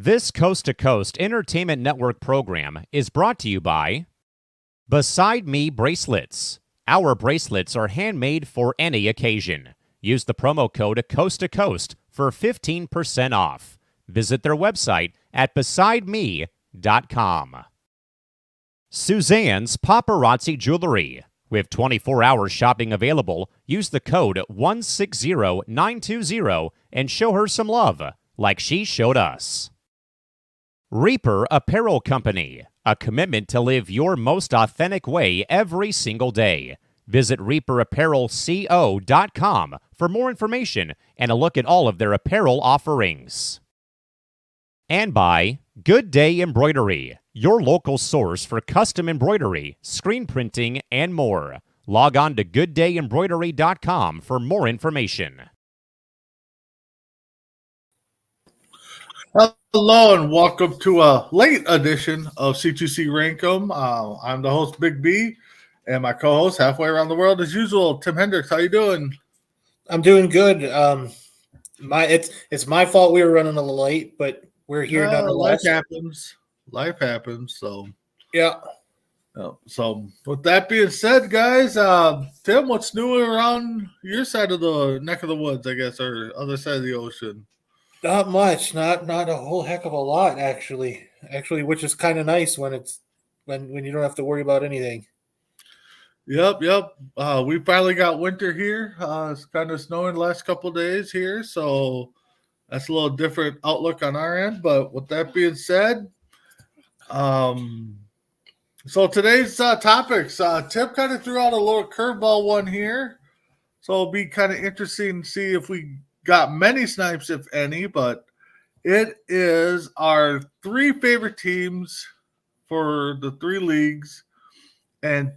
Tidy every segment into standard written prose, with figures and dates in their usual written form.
This Coast to Coast Entertainment Network program is brought to you by Beside Me Bracelets. Our bracelets are handmade for any occasion. Use the promo code Coast to Coast for 15% off. Visit their website at besideme.com. Suzanne's Paparazzi Jewelry. With 24-hour shopping available, use the code 160920 and show her some love, like she showed us. Reaper Apparel Company, a commitment to live your most authentic way every single day. Visit reaperapparelco.com for more information and a look at all of their apparel offerings. And by Good Day Embroidery, your local source for custom embroidery, screen printing, and more. Log on to gooddayembroidery.com for more information. Hello and welcome to a late edition of C2C Rankem. I'm the host, Big B, and my co-host, halfway around the world as usual, Tim Hendricks. How you doing? I'm doing good. It's my fault we were running a little late, but we're here nonetheless. Life happens. So yeah. So with that being said, guys, Tim, what's new around your side of the neck of the woods, I guess, or other side of the ocean? Not much. Not a whole heck of a lot, actually. Which is kind of nice when you don't have to worry about anything. Yep. We finally got winter here. It's kind of snowing the last couple of days here, so that's a little different outlook on our end. But with that being said, so today's topics, Tim kind of threw out a little curveball one here, so it'll be kind of interesting to see if we got many snipes, if any. But it is our three favorite teams for the three leagues, and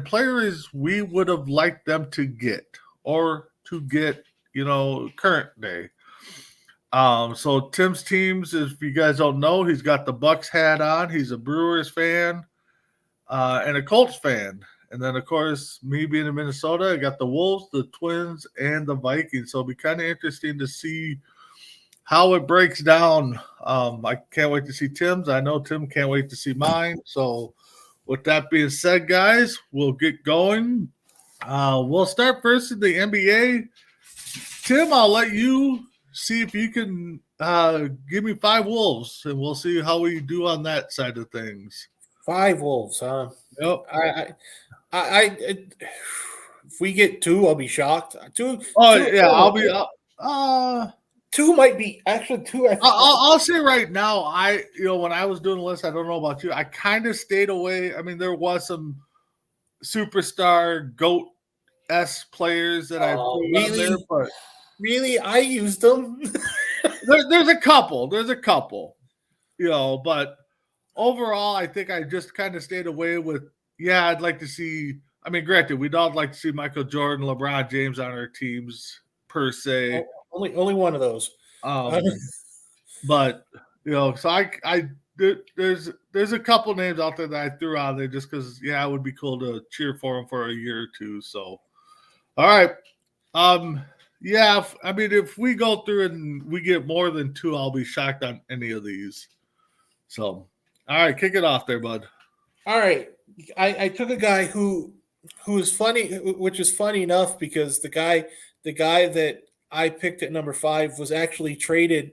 players we would have liked them to get current day. So Tim's teams, if you guys don't know, he's got the Bucks hat on. He's a Brewers fan and a Colts fan. And then, of course, me being in Minnesota, I got the Wolves, the Twins, and the Vikings. So it'll be kind of interesting to see how it breaks down. I can't wait to see Tim's. I know Tim can't wait to see mine. So with that being said, guys, we'll get going. We'll start first in the NBA. Tim, I'll let you see if you can give me 5 Wolves, and we'll see how we do on that side of things. 5 Wolves, huh? Yep. If we get 2, I'll be shocked. 2. I'll be. 2 might be actually 2. I'll say right now, when I was doing the list, I don't know about you, I kind of stayed away. I mean, there was some superstar GOAT-esque players that I put on there, but really, I used them. There's a couple, but overall, I think I just kind of stayed away with. Yeah, I'd like to see. I mean, granted, we'd all like to see Michael Jordan, LeBron James on our teams per se. Only one of those. But so there's a couple names out there that I threw out there just because it would be cool to cheer for them for a year or two. So, all right, I mean, if we go through and we get more than 2, I'll be shocked on any of these. So, all right, kick it off there, bud. All right. I took a guy who is funny, which is funny enough because the guy that I picked at number 5 was actually traded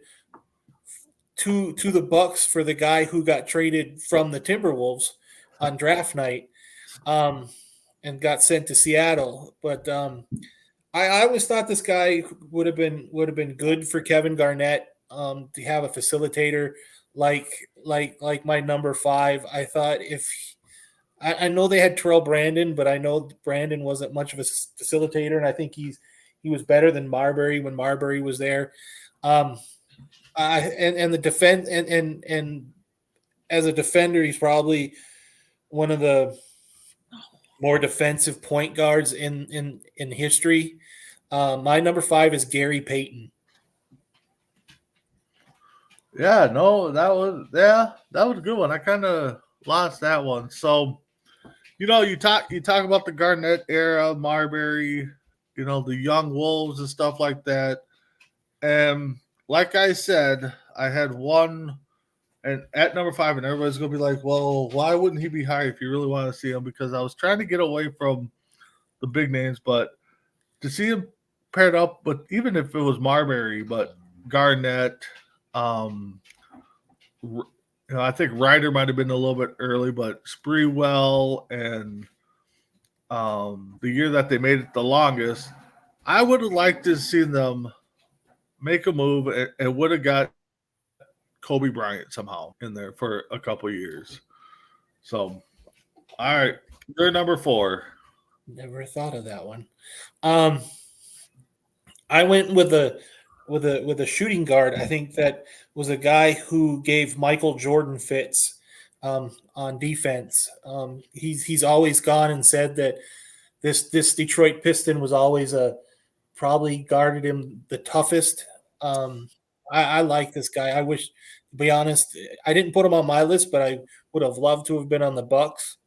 to the Bucks for the guy who got traded from the Timberwolves on draft night, and got sent to Seattle. But I always thought this guy would have been good for Kevin Garnett to have a facilitator like my number 5. I thought I know they had Terrell Brandon, but I know Brandon wasn't much of a facilitator, and I think he was better than Marbury when Marbury was there. And the defense and as a defender, he's probably one of the more defensive point guards in history. My number 5 is Gary Payton. Yeah, no, that was a good one. I kind of lost that one. So, you talk about the Garnett era, Marbury, the young Wolves and stuff like that. And like I said, I had one and at number 5, and everybody's gonna be like, well, why wouldn't he be higher if you really want to see him? Because I was trying to get away from the big names, but to see him paired up, but even if it was Marbury, but Garnett, I think Ryder might have been a little bit early, but Spreewell and the year that they made it the longest, I would have liked to see them make a move and would have got Kobe Bryant somehow in there for a couple years. So, all right, you're number 4. Never thought of that one. I went with a shooting guard. I think that was a guy who gave Michael Jordan fits on defense. He's always gone and said that this Detroit Piston was always probably guarded him the toughest. I like this guy. I wish, to be honest, I didn't put him on my list, but I would have loved to have been on the Bucks.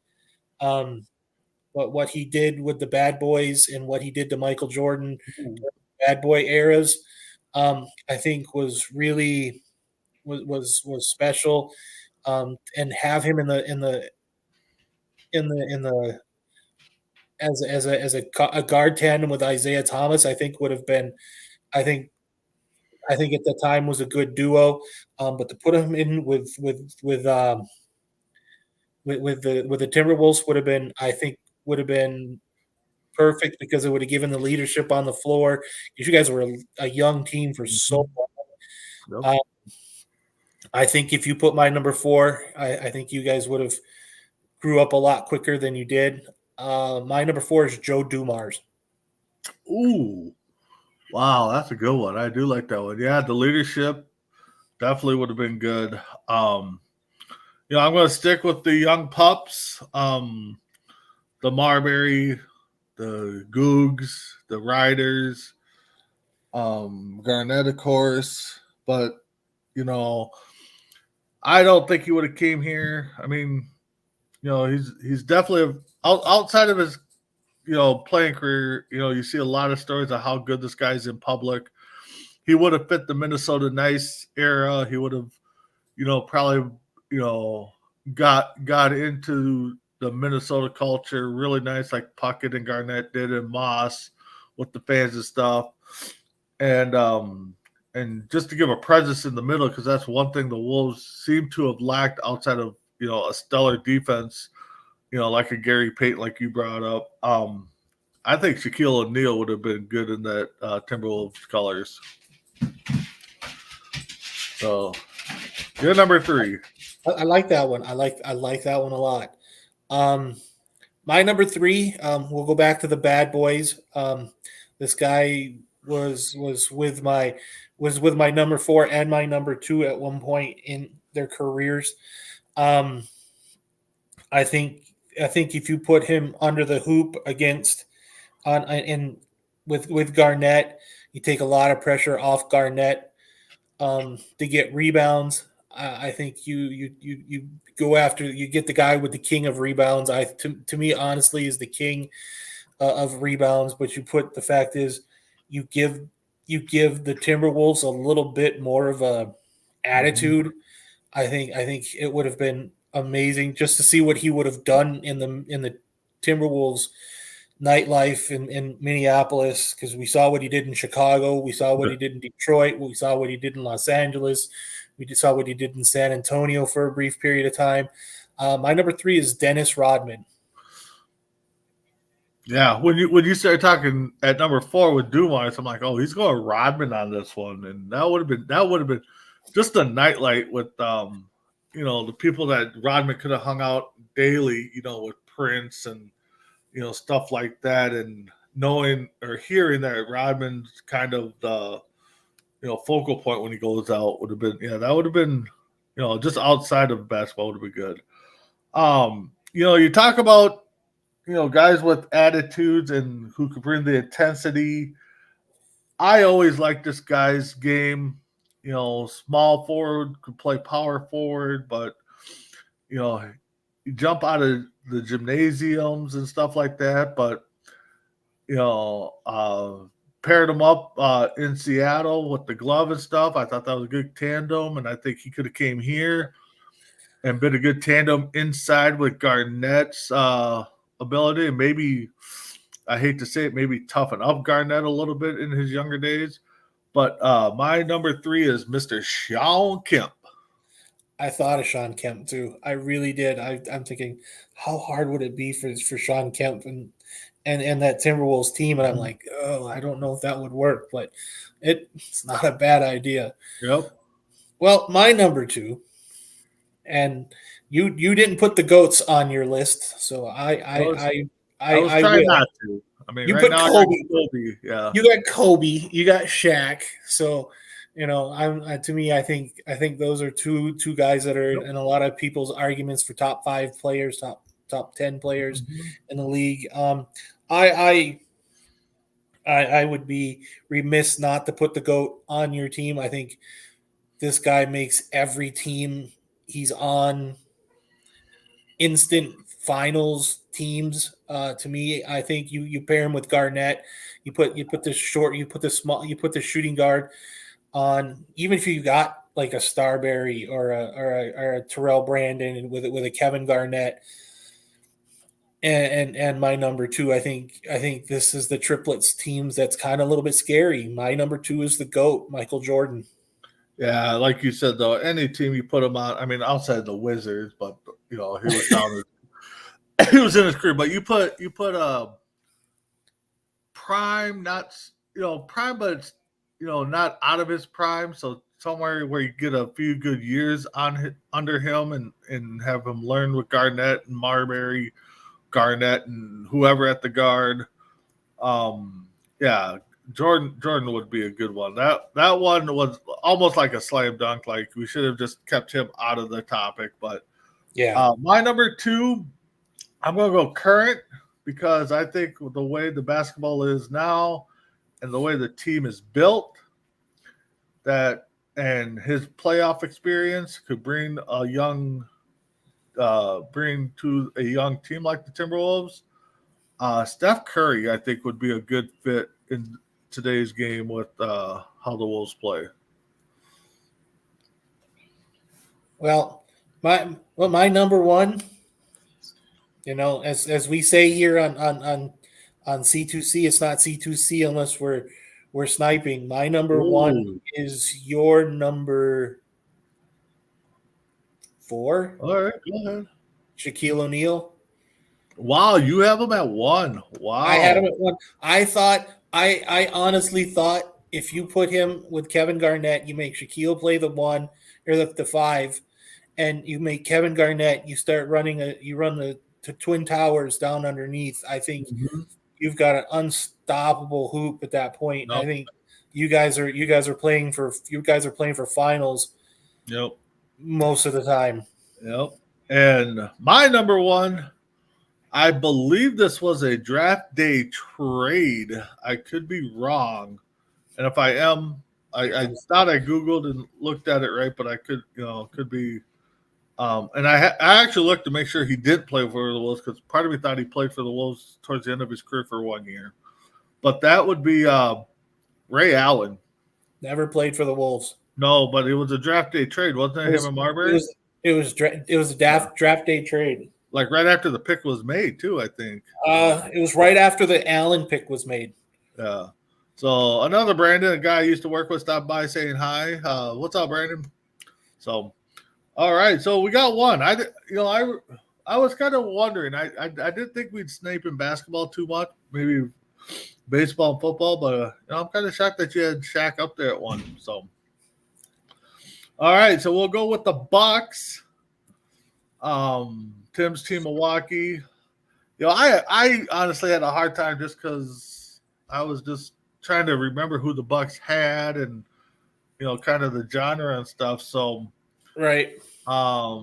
But what he did with the Bad Boys and what he did to Michael Jordan, Bad Boy eras, I think was really was special. And have him in the as a guard tandem with Isaiah Thomas, I think would have been, I think at the time was a good duo. But to put him in with the Timberwolves would have been, I think, would have been perfect because it would have given the leadership on the floor. Because you guys were a young team for so long. Yep. I think if you put my number 4, I think you guys would have grew up a lot quicker than you did. My number 4 is Joe Dumars. Ooh, wow, that's a good one. I do like that one. Yeah, the leadership definitely would have been good. I'm going to stick with the young pups, the Marbury, the Googs, the Riders, Garnett, of course. But I don't think he would have came here. I mean, he's definitely outside of his playing career. You see a lot of stories of how good this guy's in public. He would have fit the Minnesota Nice era. He would have, probably, got into the Minnesota culture really nice, like Puckett and Garnett did, and Moss with the fans and stuff. And just to give a presence in the middle, because that's one thing the Wolves seem to have lacked outside of a stellar defense, like a Gary Payton, like you brought up. I think Shaquille O'Neal would have been good in that Timberwolves colors. So you're number 3. I like that one. I like that one a lot. My number 3, we'll go back to the Bad Boys. This guy was with my number 4 and my number 2 at one point in their careers. I think if you put him under the hoop against with Garnett, you take a lot of pressure off Garnett to get rebounds. I think you go after, you get the guy with the king of rebounds. To me, honestly, is the king of rebounds. But the fact is, you give the Timberwolves a little bit more of a attitude. I think it would have been amazing just to see what he would have done in the Timberwolves nightlife in Minneapolis, because we saw what he did in Chicago, we saw what he did in Detroit, we saw what he did in Los Angeles, we saw what he did in San Antonio for a brief period of time. My number 3 is Dennis Rodman. Yeah, when you started talking at number 4 with Dumars, I'm like, oh, he's going Rodman on this one, and that would have been just a nightlight with the people that Rodman could have hung out daily, with Prince and stuff like that, and knowing or hearing that Rodman's kind of the focal point when he goes out would have been, that would have been, just outside of basketball would have been good. You talk about guys with attitudes and who could bring the intensity. I always like this guy's game. Small forward, could play power forward, but you jump out of the gymnasiums and stuff like that. But paired him up in Seattle with the glove and stuff. I thought that was a good tandem, and I think he could have came here. and been a good tandem inside with Garnett's ability, and maybe, I hate to say it, maybe toughen up Garnett a little bit in his younger days. But my number 3 is Mr. Sean Kemp. I thought of Sean Kemp too. I really did. I'm thinking, how hard would it be for Sean Kemp and that Timberwolves team? And I'm like, oh, I don't know if that would work, but it's not a bad idea. Yep. Well, my number 2, and you didn't put the GOATs on your list, so I was trying not to. I mean, you right put now Kobe. I got Kobe. Yeah. You got Kobe. You got Shaq. So, to me, I think those are two guys that are in a lot of people's arguments for top 5 players, top 10 players in the league. I would be remiss not to put the GOAT on your team. I think this guy makes every team he's on instant finals teams. To me, I think you pair him with Garnett. You put the short, you put the small, you put the shooting guard on. Even if you got like a Starberry or a Terrell Brandon with a Kevin Garnett. And my number 2, I think this is the triplets teams that's kind of a little bit scary. My number 2 is the GOAT, Michael Jordan. Yeah, like you said though, any team you put him on, I mean, outside the Wizards, but he was down. He was in his career, but you put prime, not prime, but it's not out of his prime. So somewhere where you get a few good years under him and have him learn with Garnett and Marbury, Garnett and whoever at the guard. Yeah, Jordan would be a good one. That one was almost like a slam dunk. Like we should have just kept him out of the topic. But yeah, my number 2, I'm gonna go current because I think the way the basketball is now and the way the team is built, that and his playoff experience could bring to a young team like the Timberwolves. Steph Curry, I think, would be a good fit in today's game with how the Wolves play. Well, my number 1, as we say here on C2C, it's not C2C unless we're sniping. My number 1 is your number 4. All right, go ahead. Shaquille O'Neal. Wow, you have him at 1. Wow. I had him at 1. I honestly thought if you put him with Kevin Garnett, you make Shaquille play the 1 or the 5, and you make Kevin Garnett, you run the Twin Towers down underneath. I think you've got an unstoppable hoop at that point. Nope. I think you guys are playing for finals. Yep. Most of the time. Yep. And my number 1, I believe this was a draft day trade. I could be wrong. And if I am, I thought I Googled and looked at it right, but I could be. And I actually looked to make sure he did play for the Wolves because part of me thought he played for the Wolves towards the end of his career for 1 year. But that would be Ray Allen. Never played for the Wolves. No, but it was a draft day trade, wasn't it? Him and Marbury? It was a draft day trade. Like right after the pick was made, too, I think. It was right after the Allen pick was made. Yeah. So another Brandon, a guy I used to work with, stopped by saying hi. What's up, Brandon? So, all right. So we got 1. I was kind of wondering. I didn't think we'd snipe in basketball too much. Maybe baseball and football, but I'm kind of shocked that you had Shaq up there at 1. So, all right. So we'll go with the Bucks. Tim's team, Milwaukee. I honestly had a hard time just because I was just trying to remember who the Bucks had and kind of the genre and stuff. So, right. I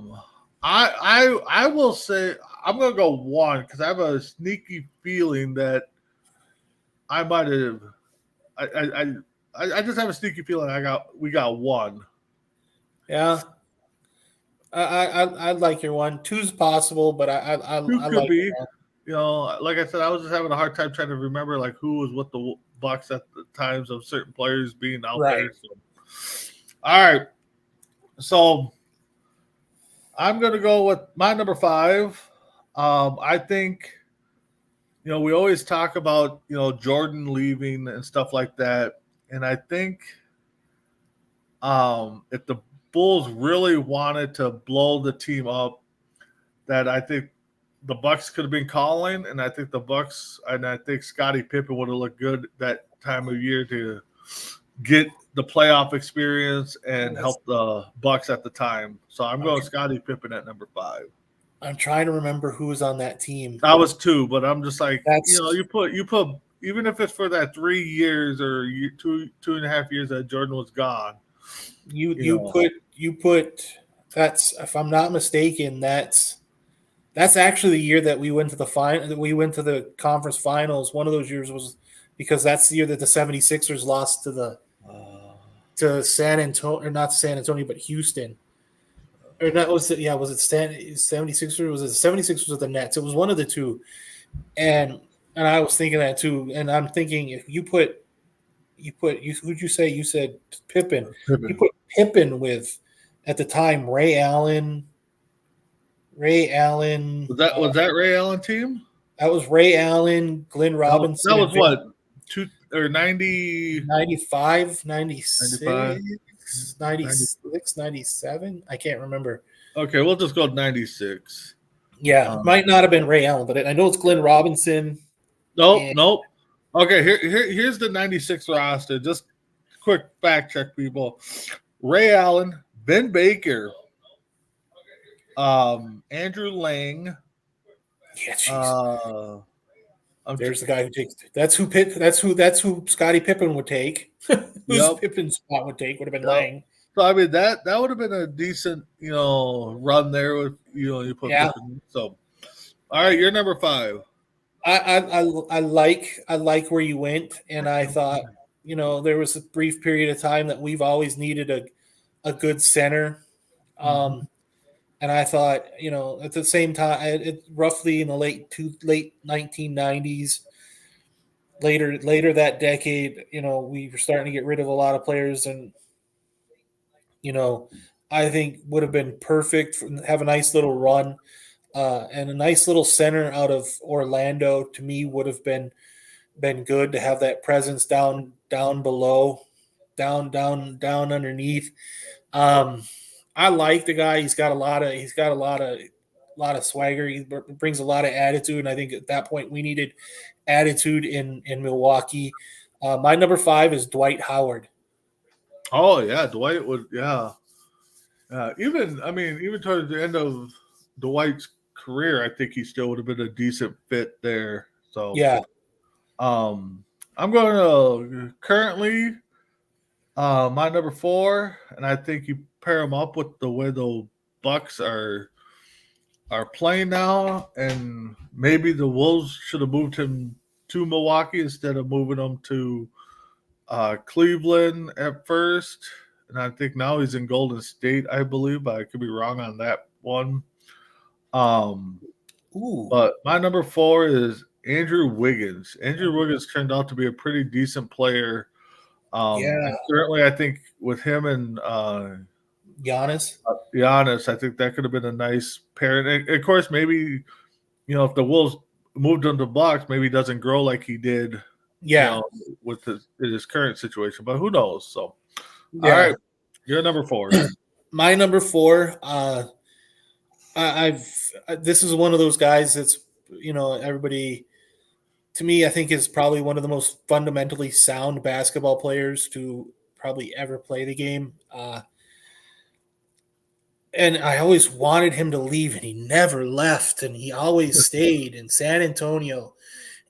will say I'm gonna go 1 because I have a sneaky feeling that I might have. I just have a sneaky feeling we got 1. Yeah. I'd like your 1. 2's possible, but I 2 I could like be. Like I said, I was just having a hard time trying to remember like who was with the Bucks at the times of certain players being out there. So. All right. So I'm going to go with my number 5. I think, we always talk about, Jordan leaving and stuff like that. And I think if the Bulls really wanted to blow the team up, that I think the Bucks could have been calling, and I think Scottie Pippen would have looked good that time of year to get the playoff experience and help the Bucks at the time. So I'm going Scottie Pippen at number 5. I'm trying to remember who was on that team. I was 2, but I'm just like, you put even if it's for that 3 years or 2.5 years that Jordan was gone. You put that's, if I'm not mistaken, that's actually the year that we went to the final. We went to the conference finals. One of those years was because that's the year that the 76ers lost to San Antonio, or not San Antonio, but Houston. Or that was it. Yeah, was it 76ers? Was it the 76ers or the Nets? It was one of the two. And I was thinking that too. And I'm thinking, if who'd you say? You said Pippen. You put Pippen with, at the time, Ray Allen. Was that Ray Allen team? That was Ray Allen, Glenn Robinson. That was what, 95, 96, 96, 97? I can't remember. Okay, we'll just go 96. Yeah, might not have been Ray Allen, but I know it's Glenn Robinson. Nope. Okay, here's the 96 roster. Just quick fact check, people. Ray Allen, Ben Baker, Andrew Lang. Yeah, there's the guy who takes. That's who Scottie Pippen would take. Whose Pippen's spot would have been Lang. So I mean that would have been a decent run there with you put Pippen. So all right, you're number 5. I like where you went, and I thought there was a brief period of time that we've always needed a good center. And I thought, at the same time, roughly in the late 1990s, later that decade, we were starting to get rid of a lot of players, and I think would have been perfect. Have a nice little run, and a nice little center out of Orlando. To me, would have been good to have that presence down below, down underneath. I like the guy. He's got a lot of swagger. He brings a lot of attitude, and I think at that point we needed attitude in Milwaukee. My number 5 is Dwight Howard. Oh yeah, Dwight would even towards the end of Dwight's career, I think he still would have been a decent fit there. So yeah, I'm going to currently my number 4, and I think you pair him up with the way the Bucks are playing now, and maybe the Wolves should have moved him to Milwaukee instead of moving him to Cleveland at first. And I think now he's in Golden State, I believe, but I could be wrong on that one. But my number 4 is Andrew Wiggins. Andrew Wiggins turned out to be a pretty decent player. And certainly I think with him and Giannis, I think that could have been a nice pair. And of course, maybe if the Wolves moved him to Bucks, maybe he doesn't grow like he did. With his current situation, but who knows? So, all right, you're number 4. My number 4. This is one of those guys that's everybody, to me, I think is probably one of the most fundamentally sound basketball players to probably ever play the game. And I always wanted him to leave, and he never left, and he always stayed in San Antonio.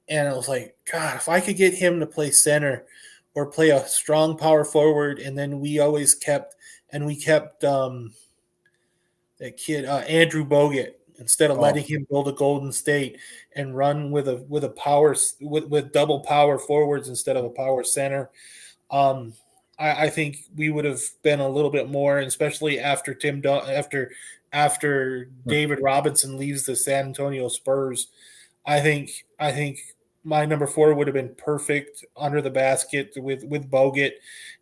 And I was like, God, if I could get him to play center or play a strong power forward, and then we kept that kid Andrew Bogut, instead of letting him go to Golden State and run with a power with double power forwards instead of a power center. I think we would have been a little bit more, especially after after David Robinson leaves the San Antonio Spurs. I think my number 4 would have been perfect under the basket with Bogut,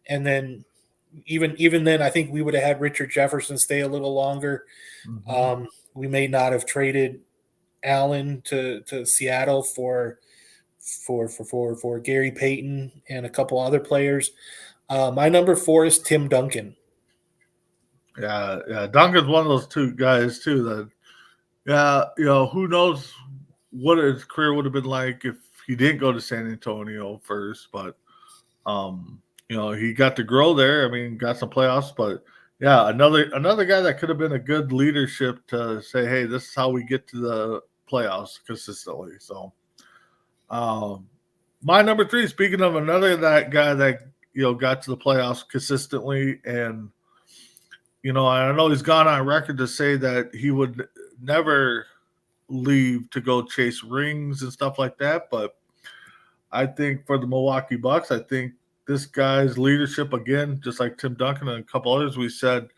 and then even then, I think we would have had Richard Jefferson stay a little longer. Mhm. We may not have traded Allen to Seattle for Gary Payton and a couple other players. My number 4 is Tim Duncan. Yeah. Duncan's one of those two guys too that, who knows what his career would have been like if he didn't go to San Antonio first, but he got to grow there. I mean, got some playoffs, but yeah, another guy that could have been a good leadership to say, hey, this is how we get to the playoffs consistently. So, my number 3. Speaking of another that guy that got to the playoffs consistently, and I know he's gone on record to say that he would never leave to go chase rings and stuff like that, but I think for the Milwaukee Bucks, I think this guy's leadership, again, just like Tim Duncan and a couple others we said,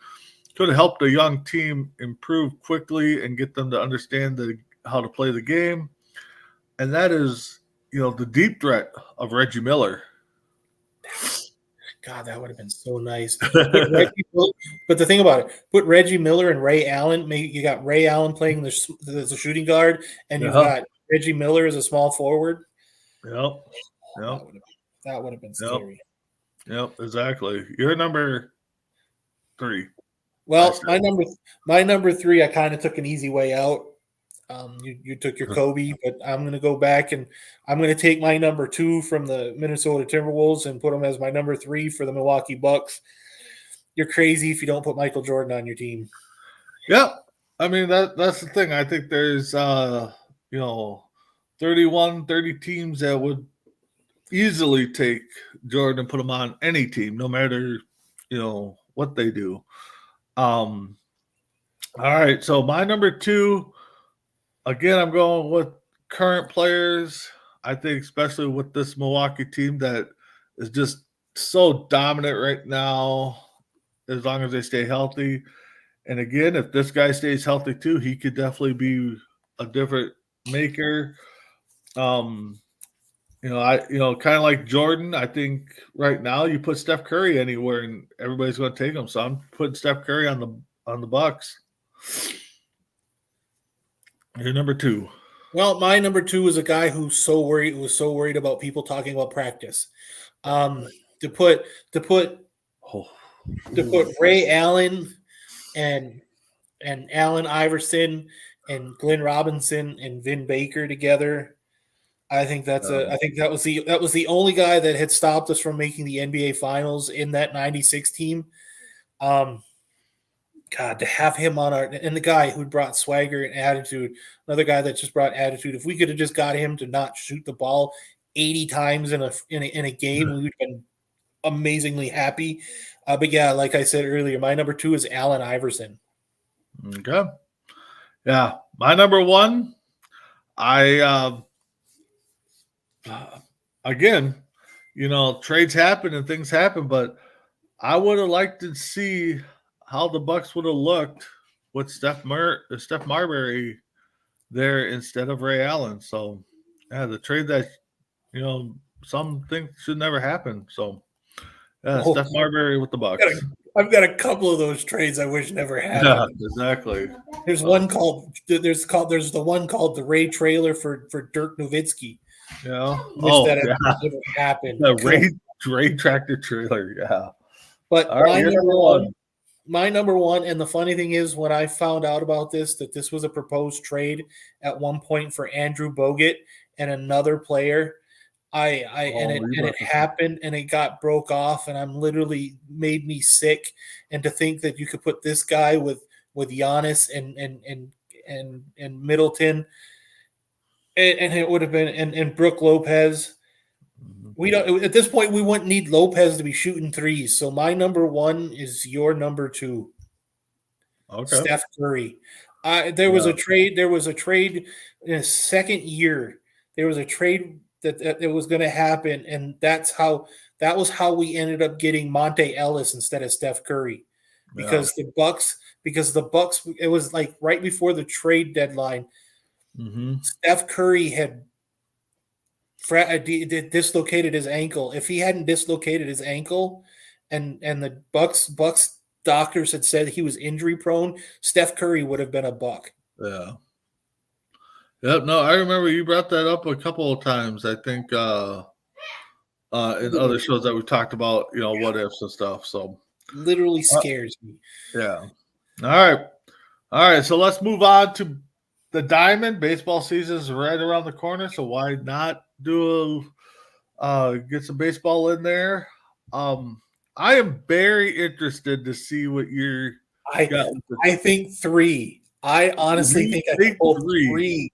could have helped a young team improve quickly and get them to understand how to play the game. And that is, the deep threat of Reggie Miller. God, that would have been so nice. But the thing about it, put Reggie Miller and Ray Allen. Maybe you got Ray Allen playing the shooting guard, and you've got Reggie Miller as a small forward. Yep. That would have been scary. Yep, exactly. You're number 3. Well, my number 3, I kind of took an easy way out. You took your Kobe, but I'm going to go back and I'm going to take my number 2 from the Minnesota Timberwolves and put him as my number 3 for the Milwaukee Bucks. You're crazy if you don't put Michael Jordan on your team. Yeah, I mean that's the thing. I think there's 30 teams that would easily take Jordan and put him on any team, no matter what they do. All right, so my number 2, again, I'm going with current players. I think especially with this Milwaukee team that is just so dominant right now, as long as they stay healthy. And again, if this guy stays healthy too, he could definitely be a different maker. Kind of like Jordan. I think right now you put Steph Curry anywhere and everybody's going to take him. So I'm putting Steph Curry on the Bucks. You're number 2. Well, my number 2 is a guy who's so worried about people talking about practice. To put Ray Allen and Allen Iverson and Glenn Robinson and Vin Baker together, I think that was the only guy that had stopped us from making the NBA Finals in that '96 team. God, to have him on and the guy who brought swagger and attitude, another guy that just brought attitude. If we could have just got him to not shoot the ball 80 times in a game, we would have been amazingly happy. But yeah, like I said earlier, my number 2 is Allen Iverson. Okay. Yeah, my number 1. Again, trades happen and things happen, but I would have liked to see how the Bucks would have looked with Steph Marbury there instead of Ray Allen. So, yeah, the trade that some think should never happen. So, yeah, Steph Marbury with the Bucks. I've got a couple of those trades I wish never happened. Yeah, exactly. There's the one called the Ray trailer for Dirk Nowitzki. Yeah. Never happened. The Ray tractor trailer. Yeah. But my number one, and the funny thing is, when I found out about that this was a proposed trade at one point for Andrew Bogut and another player, it happened and it got broke off, and I'm literally made me sick. And to think that you could put this guy with Giannis and Middleton, and it would have been and Brooke Lopez. We don't at this point. We wouldn't need Lopez to be shooting threes. So my number 1 is your number 2. Okay. Steph Curry. There was a trade. There was a trade in his second year. There was a trade that it was going to happen, and that was how we ended up getting Monte Ellis instead of Steph Curry, because the Bucks. It was like right before the trade deadline. Mm-hmm. Steph Curry had dislocated his ankle. If he hadn't dislocated his ankle and the Bucks doctors had said he was injury prone, Steph Curry would have been a Buck. Yeah. Yep. No, I remember you brought that up a couple of times. I think in other shows that we talked about, what ifs and stuff. So literally scares me. Yeah. All right. So let's move on to the diamond. Baseball season is right around the corner, so why not get some baseball in there? I am very interested to see what you're. I think 3. I honestly think I can pull 3.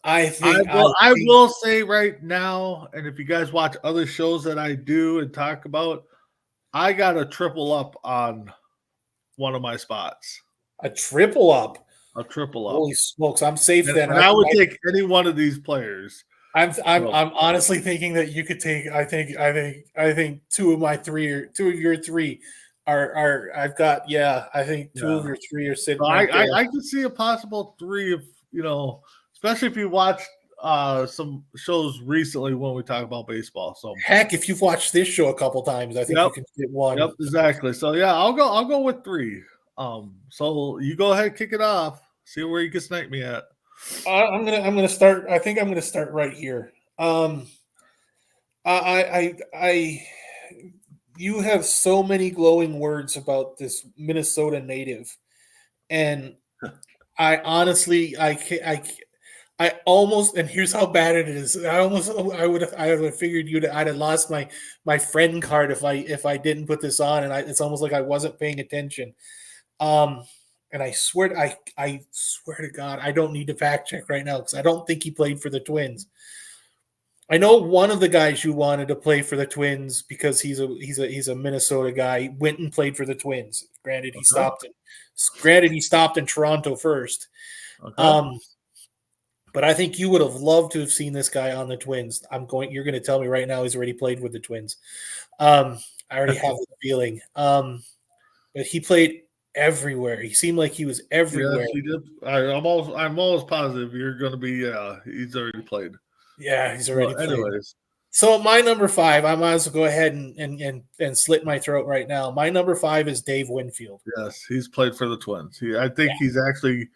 I will say right now, and if you guys watch other shows that I do and talk about, I got a triple up on one of my spots. A triple up. Holy smokes! I'm safe then. And I would take any one of these players. I'm honestly thinking that you could take. I think 2 of my 3 or 2 of your 3 are. I've got. Yeah, I think 2 of your 3 are sitting. So right there. I can see a possible 3 if especially if you watch some shows recently when we talk about baseball. So heck, if you've watched this show a couple times, I think you can get 1. Yep, exactly. So yeah, I'll go with 3. So you go ahead, kick it off. See where you can snipe me at. I'm gonna start. I think I'm gonna start right here. You have so many glowing words about this Minnesota native, and I honestly, I almost, and here's how bad it is. I would have figured I'd have lost my friend card if I didn't put this on, and it's almost like I wasn't paying attention. And I swear to God, I don't need to fact check right now because I don't think he played for the Twins. I know one of the guys you wanted to play for the Twins because he's a Minnesota guy. He went and played for the Twins. Granted, he stopped in Toronto first. Okay. But I think you would have loved to have seen this guy on the Twins. You're going to tell me right now he's already played with the Twins. I already have the feeling. But he played everywhere. He seemed like he was everywhere. Yes, he did. I'm almost positive you're going to be. He's already played. Yeah, he's already played. Anyways, so my number 5, I might as well go ahead and slit my throat right now. My number 5 is Dave Winfield. Yes, he's played for the Twins. I think he's actually.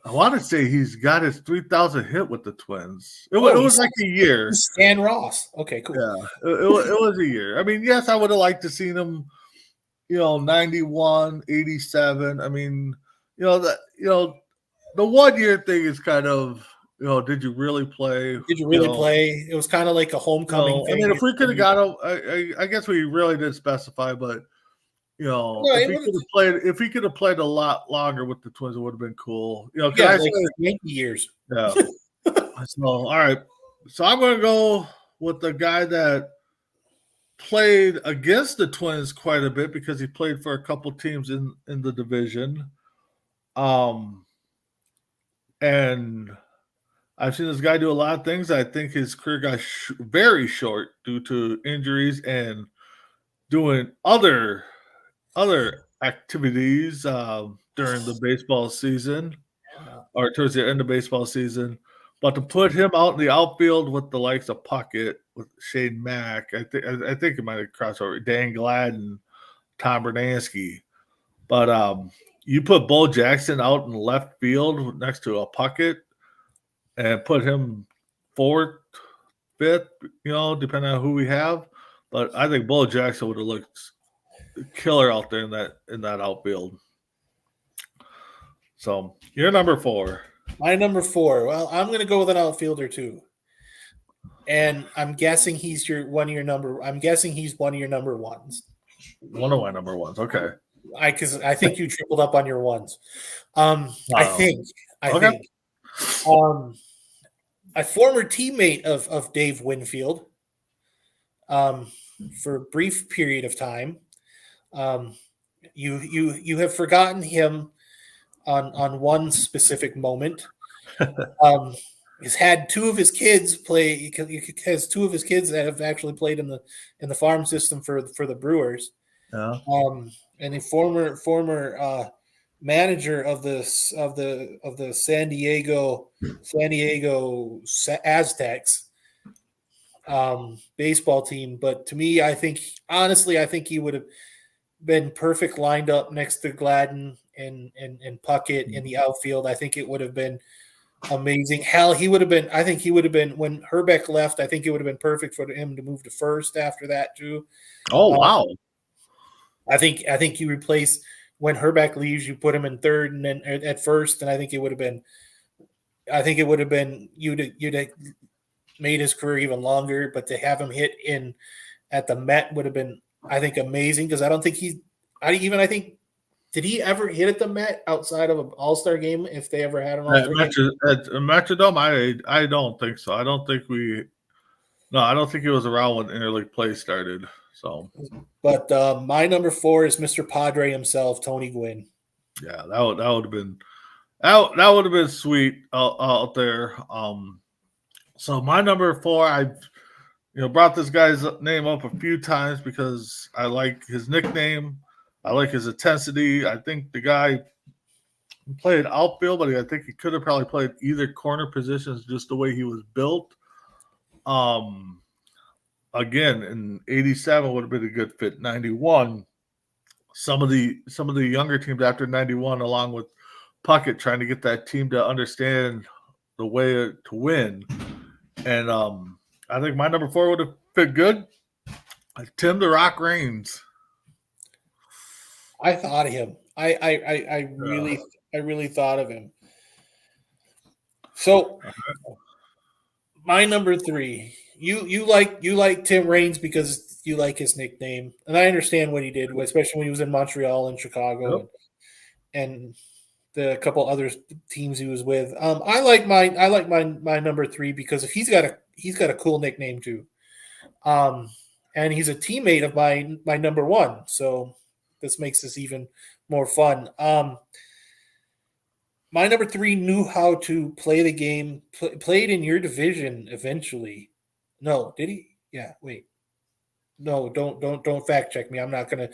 I want to say he's got his 3,000 hit with the Twins. It was like a year. Stan Ross. Okay, cool. Yeah, it was a year. I mean, yes, I would have liked to seen him. 91, 87. I mean, the 1 year thing is kind of, did you really play? Did you really play? It was kind of like a homecoming thing. I mean, if we could have got him, I guess we really did specify, but if he could have played a lot longer with the Twins, it would have been cool. 20 years. Yeah. So all right. So I'm going to go with the guy that played against the Twins quite a bit because he played for a couple teams in the division. And I've seen this guy do a lot of things. I think his career got very short due to injuries and doing other activities during the baseball season or towards the end of baseball season. But to put him out in the outfield with the likes of Puckett, with Shane Mack, I think it might have crossed over Dan Gladden, Tom Bernansky. But you put Bo Jackson out in left field next to a Puckett and put him 4th, 5th, depending on who we have. But I think Bo Jackson would have looked killer out there in that outfield. So you're number 4. My number 4. Well, I'm going to go with an outfielder too, and I'm guessing he's one of your number ones. One of my number ones. Okay. Because I think you tripled up on your ones. I think. A former teammate of Dave Winfield, for a brief period of time. You have forgotten him on one specific moment. He's had 2 of his kids play. He has 2 of his kids that have actually played in the farm system for the Brewers. Yeah. And a former manager of the San Diego Aztecs. baseball team. But to me, honestly, I think he would have been perfect lined up next to Gladden and Puckett in the outfield. I think it would have been amazing. Hell, I think he would have been, when Herbeck left, I think it would have been perfect for him to move to first after that too. Oh wow. I think you replace, when Herbeck leaves, you put him in third and then at first, and I think it would have been you'd have made his career even longer. But to have him hit in at the Met would have been, I think, amazing, because I don't think did he ever hit at the Met outside of an All-Star game, if they ever had an All-Star game? At Metrodome, I don't think so. I don't think he was around when interleague play started. So, but my number 4 is Mr. Padre himself, Tony Gwynn. Yeah, that would have been that would have been sweet out there. So my number 4, I brought this guy's name up a few times because I like his nickname. I like his intensity. I think the guy played outfield, but I think he could have probably played either corner positions just the way he was built. Again, in 87 would have been a good fit. 91, some of the younger teams after 91, along with Puckett, trying to get that team to understand the way to win. And I think my number 4 would have fit good. Tim the Rock Raines. I thought of him. I really thought of him. So my number 3, you like Tim Raines because you like his nickname, and I understand what he did, especially when he was in Montreal and Chicago, and the couple other teams he was with. I like my number 3 because he's got a cool nickname too, and he's a teammate of my number 1. So this makes this even more fun. My number 3 knew how to play the game. Played in your division eventually. No, did he? Yeah. Wait. No, don't fact check me. I'm not gonna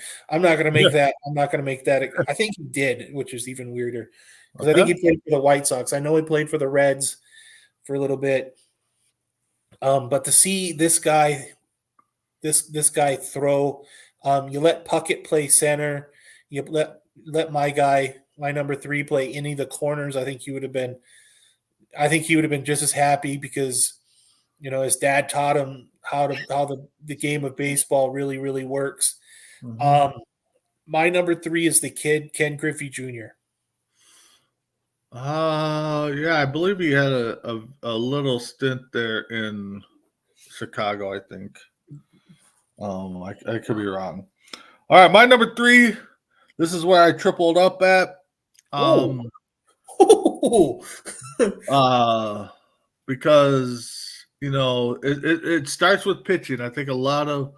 make that. I'm not gonna make that. I think he did, which is even weirder, because I think he played for the White Sox. I know he played for the Reds for a little bit. But to see this guy throw, you let Puckett play center. You let my number 3 play any of the corners. I think he would have been just as happy, because his dad taught him how the game of baseball really, really works. Mm-hmm. My number 3 is the kid, Ken Griffey Jr. Yeah, I believe he had a little stint there in Chicago, I think. I could be wrong. All right, my number 3. This is where I tripled up at. Because it starts with pitching. I think a lot of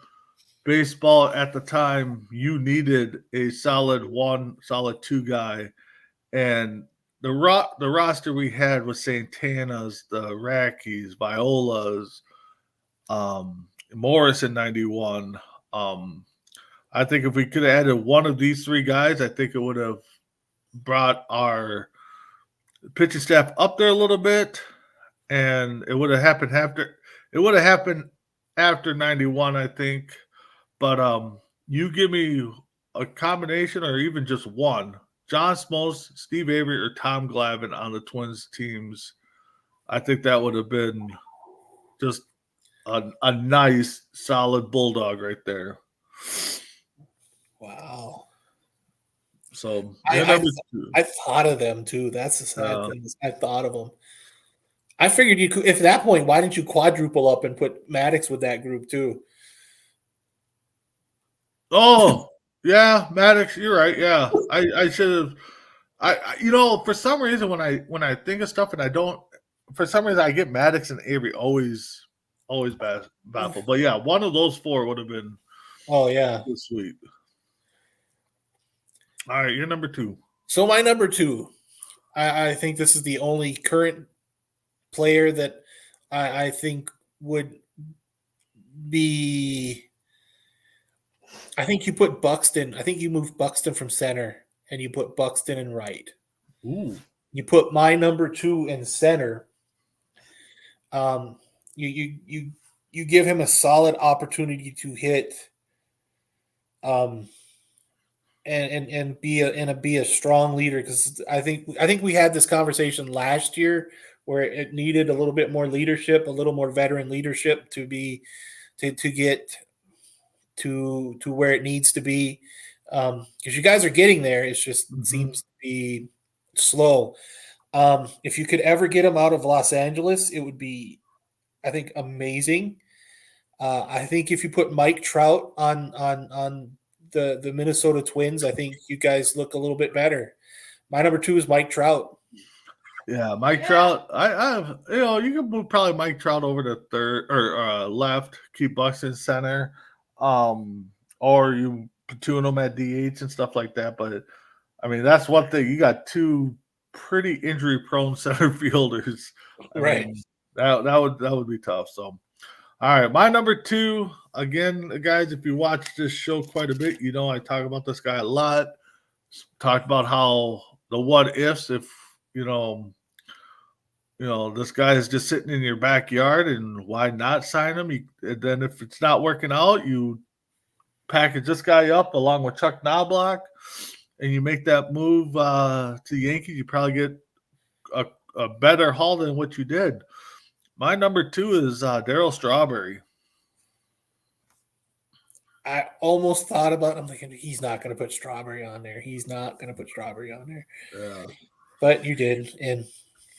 baseball at the time, you needed a solid 1, solid 2 guy, and the roster we had was Santana's, the Rackies, Viola's, Morris in 91. I think if we could have added one of these 3 guys, I think it would have brought our pitching staff up there a little bit, and it would have happened after 91, I think. But you give me a combination or even just one, John Smoltz, Steve Avery, or Tom Glavine on the Twins teams, I think that would have been just a nice, solid bulldog right there. Wow. So I thought of them too. That's the sad thing. I thought of them. I figured you could. If at that point, why didn't you quadruple up and put Maddox with that group too? Oh yeah, Maddox. You're right. Yeah, I should have. For some reason, when I think of stuff and I don't, for some reason I get Maddox and Avery always baffled. But yeah, one of those 4 would have been. Oh yeah, sweet. All right, you're number 2. So my number 2, I think this is the only current player that I think would be. I think you put Buxton. I think you moved Buxton from center and you put Buxton in right. Ooh. You put my number 2 in center. You you give him a solid opportunity to hit, and be a strong leader, because I think we had this conversation last year where it needed a little bit more leadership, a little more veteran leadership to get to where it needs to be, because you guys are getting there. It just seems to be slow. If you could ever get him out of Los Angeles, it would be, I think, amazing. I think if you put Mike Trout on the Minnesota Twins, I think you guys look a little bit better. My number 2 is Mike Trout. Yeah, Mike Trout. I have, you can move probably Mike Trout over to third or left, keep Buxton center, or you platoon them at DH and stuff like that. But I mean, that's one thing. You got two pretty injury prone center fielders. I mean, that would be tough. So, all right, my number 2. Again, guys, if you watch this show quite a bit, I talk about this guy a lot. Talked about how the what ifs if this guy is just sitting in your backyard, and why not sign him? And then if it's not working out, you package this guy up along with Chuck Knobloch, and you make that move to the Yankees. You probably get a better haul than what you did. My number 2 is Darryl Strawberry. I almost thought about it. I'm thinking he's not going to put Strawberry on there. Yeah. But you did, and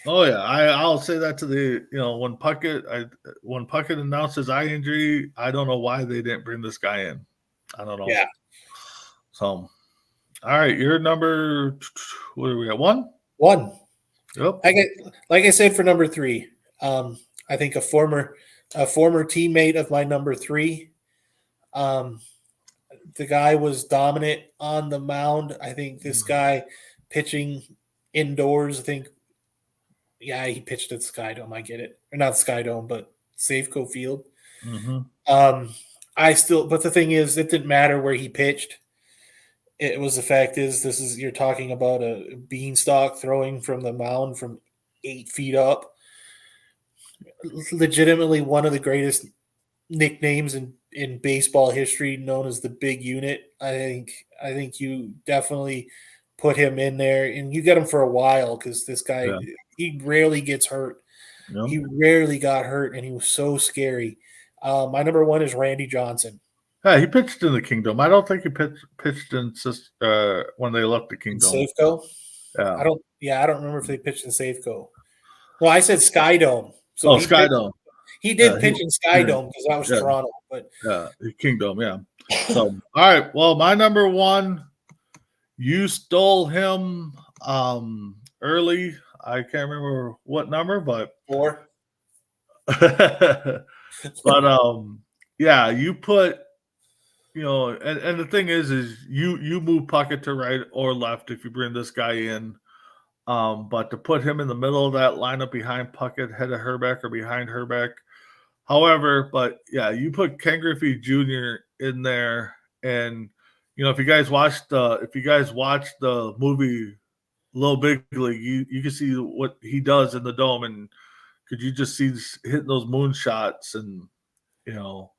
oh yeah, I'll say that to the when Puckett announced his eye injury, I don't know why they didn't bring this guy in. I don't know. Yeah. So, all right, your number. What are we at? 1. Yep. Like I said for number 3. I think a former teammate of my number 3. The guy was dominant on the mound. I think this guy pitching indoors, I think, yeah, he pitched at Skydome. I get it. Or not Skydome, but Safeco Field. Mm-hmm. But the thing is, it didn't matter where he pitched. It was the fact is, you're talking about a beanstalk throwing from the mound from 8 feet up. Legitimately one of the greatest nicknames in baseball history, known as the big unit. I think you definitely put him in there, and you get him for a while, because this guy, he rarely gets hurt. Yep. He rarely got hurt, and he was so scary. My number 1 is Randy Johnson. Yeah, he pitched in the Kingdom. I don't think he pitched in when they left the Kingdom. Safeco? Yeah. I don't remember if they pitched in Safeco. Well, I said Skydome. So Skydome. He did pitch in Skydome because that was Toronto. But Kingdom, yeah. So, all right. Well, my number 1, you stole him early. I can't remember what number, but 4. But you put, and the thing is you move Puckett to right or left if you bring this guy in. But to put him in the middle of that lineup behind Puckett, head of Herbeck or behind Herbeck. However, you put Ken Griffey Jr. in there, and if you guys watched the movie Little Big League, you can see what he does in the dome, and could you just see hitting those moon shots, and so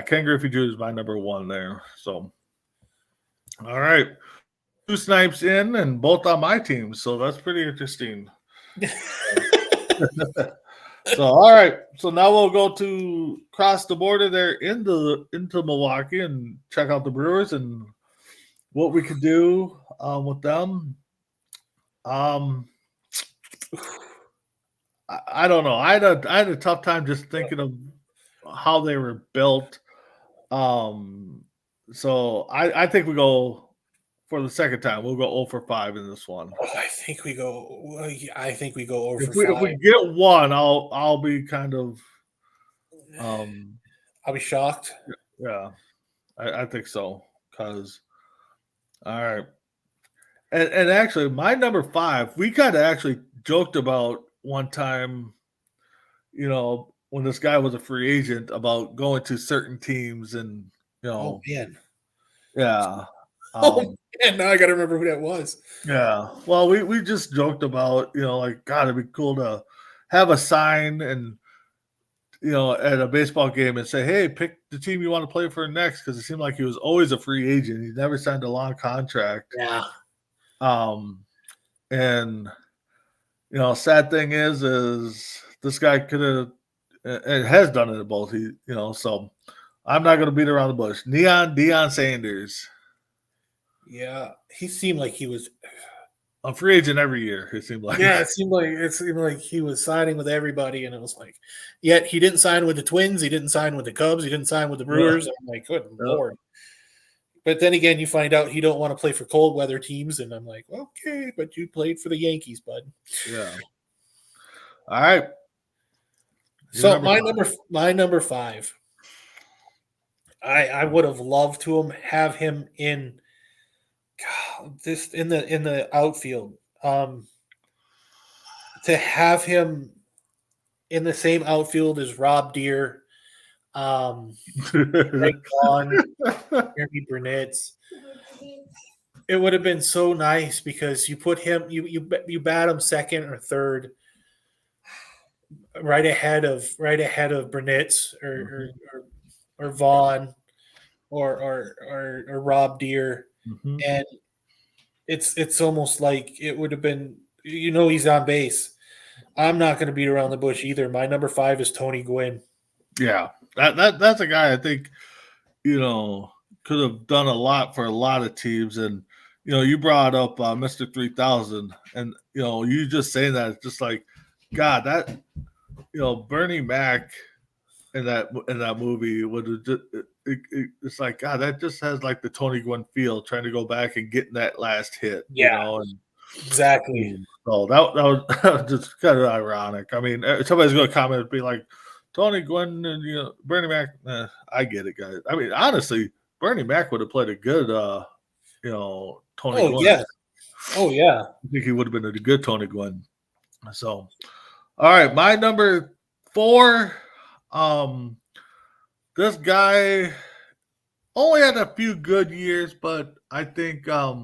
Ken Griffey Jr. is my number 1 there. So, all right. 2 snipes in, and both on my team, so that's pretty interesting. So, all right. So now we'll go to cross the border there into Milwaukee and check out the Brewers and what we could do with them. I don't know. I had a tough time just thinking of how they were built. So I think we go. For the second time, we'll go 0 for 5 in this one. I think we go 0 for 5. If we get 1, I'll be kind of I'll be shocked. Yeah, I think so. Because all right, and actually, my number 5, we kind of actually joked about one time, when this guy was a free agent, about going to certain teams, and oh man, yeah. And now I got to remember who that was. Yeah. Well, we just joked about, God, it'd be cool to have a sign and at a baseball game and say, "Hey, pick the team you want to play for next," because it seemed like he was always a free agent. He never signed a long contract. Yeah. And sad thing is this guy could have and has done it at both. So I'm not going to beat around the bush. Deion Sanders, Yeah. He seemed like he was. a free agent every year. It seemed like. Yeah, it seemed like he was signing with everybody, and it was like, yet he didn't sign with the Twins, he didn't sign with the Cubs, he didn't sign with the Brewers. I'm like, good Lord. But then again, you find out he don't want to play for cold weather teams, and I'm like, okay, but you played for the Yankees, bud. Yeah. All right. So my number 5. I would have loved to have him in in the outfield. To have him in the same outfield as Rob Deere, Greg Vaughn, Jeremy Burnett. It would have been so nice because you put him, you bat him second or third, right ahead of Burnett or Vaughn or Rob Deere, and it's almost like it would have been. He's on base. I'm not going to beat around the bush either. My number 5 is Tony Gwynn. Yeah, that's a guy I think could have done a lot for a lot of teams. And you brought up Mr. 3000, and you just saying that, it's just like, God, that Bernie Mac in that movie would have just it's like, God, that just has like the Tony Gwynn feel, trying to go back and getting that last hit. And exactly. So that was just kind of ironic. I mean, somebody's going to comment and be like, Tony Gwynn and Bernie Mac. I get it, guys. I mean, honestly, Bernie Mac would have played a good Tony Gwynn. Yeah. Oh yeah. I think he would have been a good Tony Gwynn. So, all right, my number 4. This guy only had a few good years, but I think I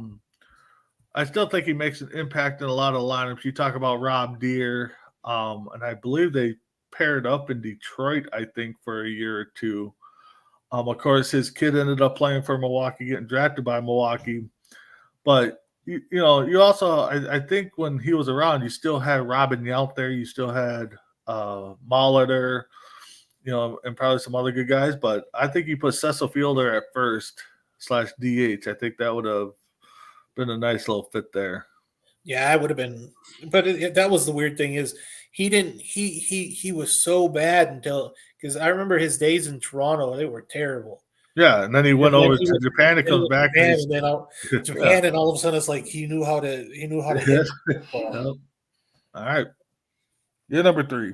still think he makes an impact in a lot of lineups. You talk about Rob Deere, and I believe they paired up in Detroit, I think, for a year or two. Of course, his kid ended up playing for Milwaukee, getting drafted by Milwaukee. But, you also, I think when he was around, you still had Robin Yount there. You still had Molitor, and probably some other good guys. But I think you put Cecil Fielder at first /DH. I think that would have been a nice little fit there. Yeah, I would have been. But that was the weird thing is he didn't. He was so bad until, because I remember his days in Toronto, they were terrible. Yeah, and then he went over to Japan and comes back. Japan, and then Japan, and all of a sudden it's like he knew how to hit. All right, you're number 3.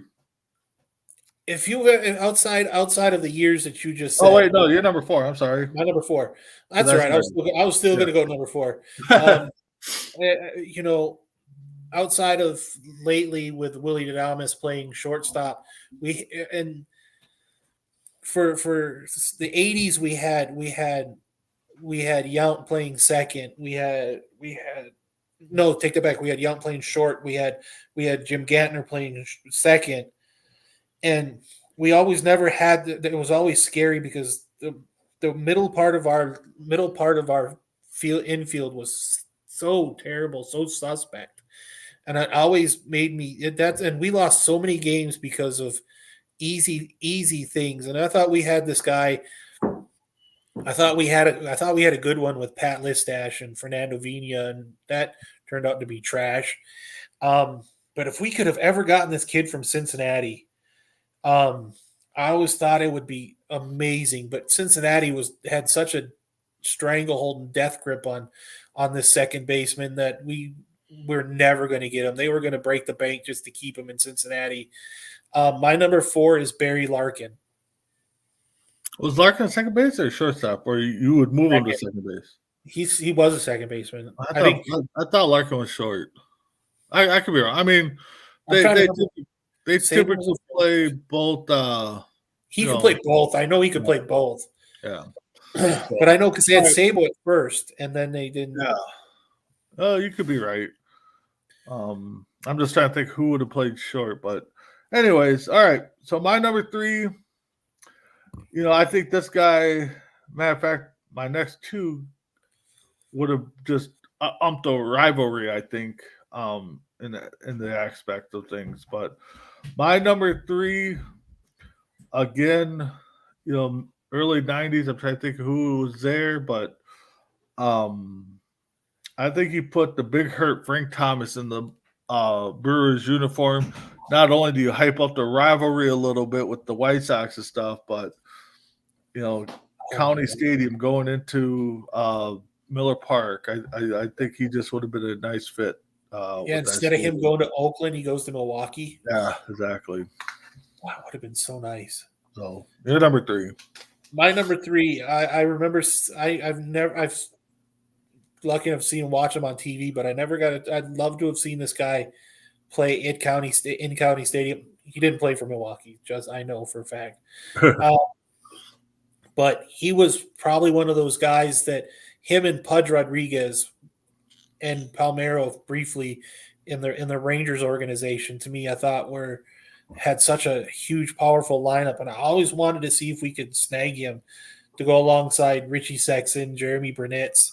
If you outside of the years that you just said. Oh wait, no, you're number 4. I'm sorry. My number 4. That's right. I was still going to go number 4. Outside of lately with Willie Adames playing shortstop, for the 80s we had Yount playing second. We had take that back. We had Yount playing short. We had Jim Gantner playing second, and we always never had. It was always scary because the middle part of our infield was so terrible, so suspect, and it always made me. And we lost so many games because of easy things. And I thought we had this guy. I thought we had a good one with Pat Listash and Fernando Vina, and that turned out to be trash. But if we could have ever gotten this kid from Cincinnati, I always thought it would be amazing. But Cincinnati had such a stranglehold and death grip on this second baseman that we're never going to get him. They were going to break the bank just to keep him in Cincinnati. My number 4 is Barry Larkin. Was Larkin second base or shortstop, or you would move him to second base? He was a second baseman. I thought Larkin was short. I could be wrong. I mean, they typically play both. He can play both. I know he could play both. Yeah, but I know because they had Sabo at first, and then they didn't. Yeah. Oh, you could be right. I'm just trying to think who would have played short, but Anyways, all right. So my number 3, I think this guy. Matter of fact, my next 2 would have just umped a rivalry. I think in the aspect of things, but my number 3 again, early '90s. I'm trying to think of who was there, but um, I think he put the big hurt Frank Thomas in the Brewers uniform. Not only do you hype up the rivalry a little bit with the White Sox and stuff, but County Stadium going into Miller Park, I think he just would have been a nice fit. Instead of him going to Oakland, he goes to Milwaukee. Yeah, exactly. Wow, would have been so nice. So you're number 3. My number 3, I remember. I've lucky enough to see him, watch him on TV, but I never got it. I'd love to have seen this guy play in County Stadium. He didn't play for Milwaukee, just I know for a fact. But he was probably one of those guys that him and Pudge Rodriguez and Palmeiro briefly in the Rangers organization, to me, I thought had such a huge, powerful lineup. And I always wanted to see if we could snag him to go alongside Richie Sexson, Jeremy Burnitz.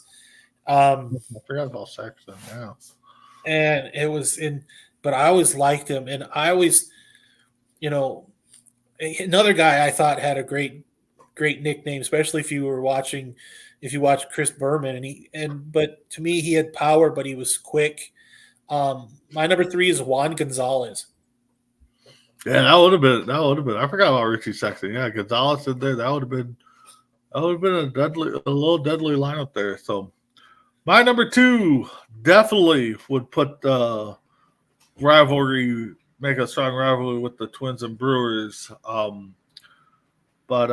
I forgot about Sexton, yeah. And it was but I always liked him. And I always, another guy I thought had a great nickname, especially if you watch Chris Berman, but to me he had power, but he was quick. My number 3 is Juan Gonzalez. Yeah, that would have been. I forgot about Richie Sexton. Yeah, Gonzalez in there. That would have been a little deadly lineup there. So my number 2 definitely would put the rivalry, make a strong rivalry with the Twins and Brewers. But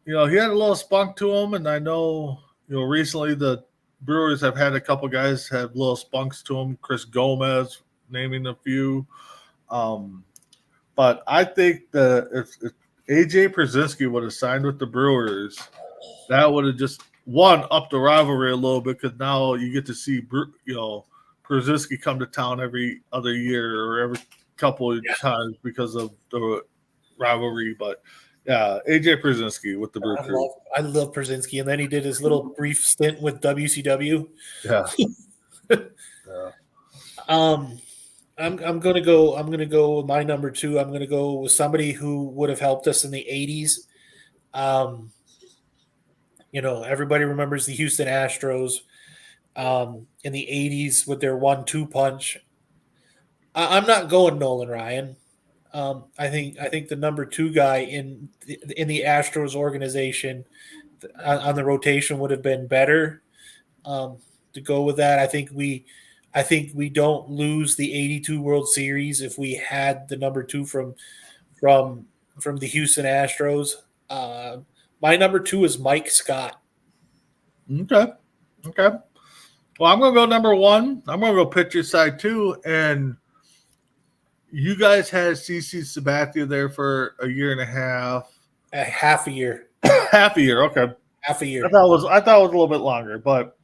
he had a little spunk to him, and I know, recently the Brewers have had a couple guys have little spunks to them. Chris Gomez, naming a few. But I think that if AJ Pierzynski would have signed with the Brewers, that would have just up the rivalry a little bit, because now you get to see Pierzynski come to town every other year or every couple of times because of the rivalry. But yeah, AJ Pierzynski with the Brew Crew. I love Pierzynski, and then he did his little brief stint with WCW. Yeah. Yeah. I'm gonna go with my number 2. I'm gonna go with somebody who would have helped us in the 80s. Everybody remembers the Houston Astros in the 80s with their 1-2 punch. I'm not going Nolan Ryan. I think the number 2 guy in the Astros organization on the rotation would have been better. To go with that, I think we don't lose the 82 World Series if we had the number 2 from the Houston Astros. My number 2 is Mike Scott. Okay. Well, I'm going to go number 1. I'm going to go pitcher side 2, and you guys had CC Sabathia there for a year and a half. Half a year. Half a year, okay. Half a year. I thought it was a little bit longer, but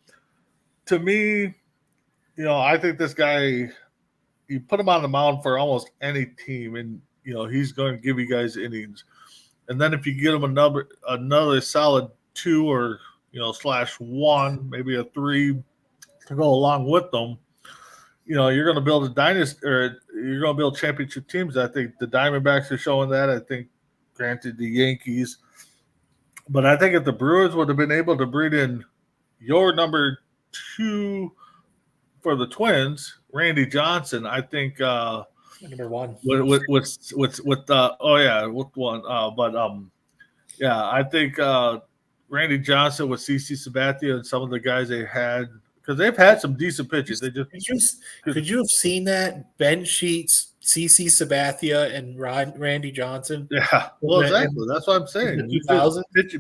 to me, I think this guy, you put him on the mound for almost any team, and he's going to give you guys innings. And then if you get him another solid 2 or /1, maybe a 3 to go along with them, you're going to build a dynasty, or you're going to build championship teams. I think the Diamondbacks are showing that. I think, granted, the Yankees, but I think if the Brewers would have been able to breed in your number 2 for the Twins, Randy Johnson, I think number 1 with one. I think Randy Johnson with CC Sabathia and some of the guys they had, because they've had some decent pitches. Could you have seen that? Ben Sheets, CC Sabathia, and Randy Johnson. Yeah, well, exactly. That's what I'm saying.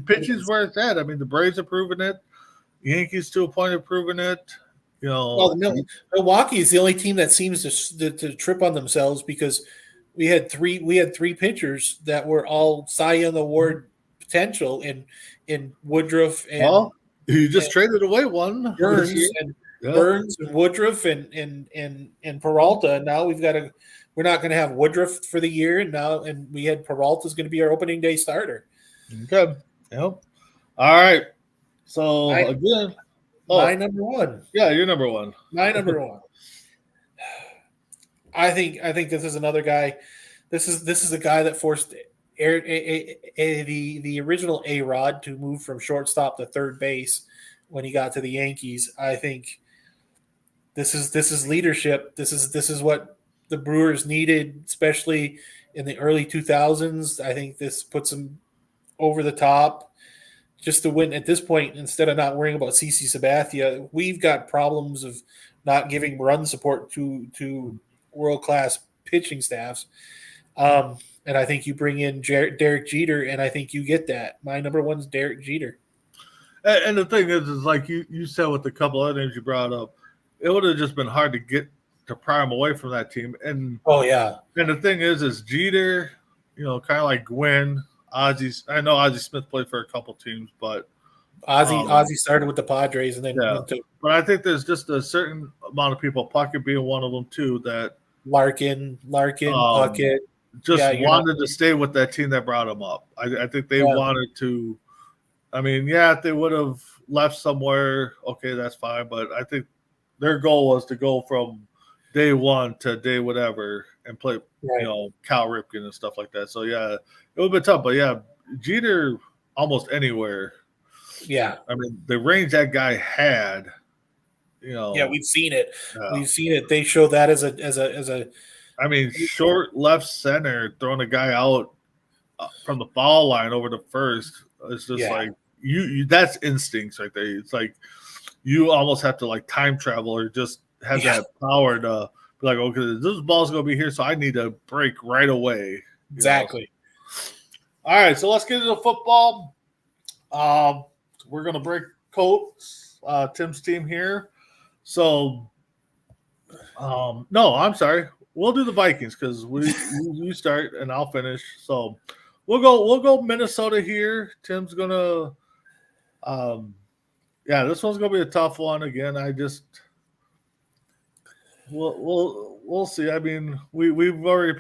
Pitches where it's at. I mean, the Braves have proven it. Yankees to a point have proven it. Milwaukee is the only team that seems to trip on themselves, because we had three pitchers that were all Cy Young Award potential in Woodruff and you just traded away one. Burns and Woodruff and Peralta, and now we've got we're not going to have Woodruff for the year now, and we had Peralta's going to be our opening day starter. Okay. Yep. All right. So My again, number one. Yeah, you're number one. My number one. I think this is another guy. This is a guy that forced the original A-Rod to move from shortstop to third base when he got to the Yankees. I think this is leadership. This is what the Brewers needed, especially in the early 2000s. I think this puts them over the top just to win at this point. Instead of not worrying about CC Sabathia, we've got problems of not giving run support to world-class pitching staffs. And I think you bring in Derek Jeter, and I think you get that. My number one is Derek Jeter. And the thing is like you said with a couple other names you brought up, it would have just been hard to get to pry him away from that team. And and the thing is Jeter, kind of like Gwynn, Ozzie. I know Ozzie Smith played for a couple teams, but Ozzie started with the Padres and then went to. But I think there's just a certain amount of people, Puckett being one of them too, that Larkin, Puckett. Just wanted to stay with that team that brought him up. I think they wanted to. I mean, if they would have left somewhere, okay, that's fine. But I think their goal was to go from day one to day whatever and play, Cal Ripken and stuff like that. So, it would have been tough. But, Jeter almost anywhere. Yeah. I mean, the range that guy had, Yeah, we've seen it. We've seen it. They show that as a. I mean, short left center, throwing a guy out from the foul line over the first. It's just like you that's instincts right there. It's like you almost have to like time travel or just have that power to be like, okay, this ball's gonna be here, so I need to break right away. Exactly. All right, so let's get into football. We're gonna break Colts, Tim's team here. So no, I'm sorry. We'll do the Vikings because we start and I'll finish. So we'll go Minnesota here. Tim's gonna this one's gonna be a tough one again. We'll see. I mean, we've already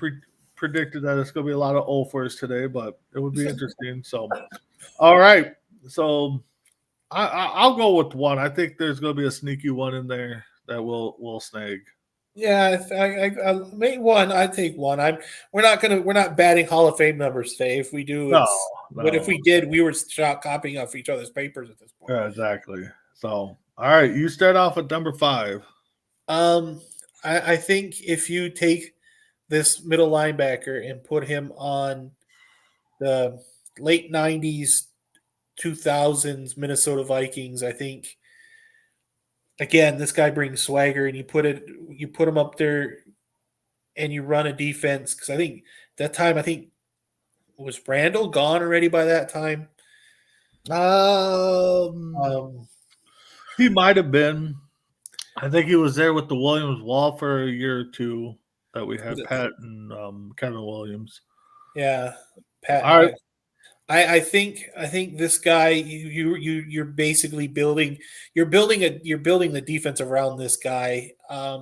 predicted that it's gonna be a lot of offers today, but it would be interesting. So all right. So I'll go with one. I think there's gonna be a sneaky one in there that we'll snag. Yeah, I made one. I take one. We're not batting Hall of Fame numbers today. If we do, no. But if we did, we were copying off each other's papers at this point. Yeah, exactly. So, all right, you start off at number 5. I think if you take this middle linebacker and put him on the late 90s, 2000s Minnesota Vikings, I think. Again, this guy brings swagger, and you put him up there, and you run a defense. Because I think that time, was Randall gone already by that time? He might have been. I think he was there with the Williams wall for a year or two that we had Pat and Kevin Williams. Yeah, Pat. All right. I think this guy you're basically building the defense around this guy. I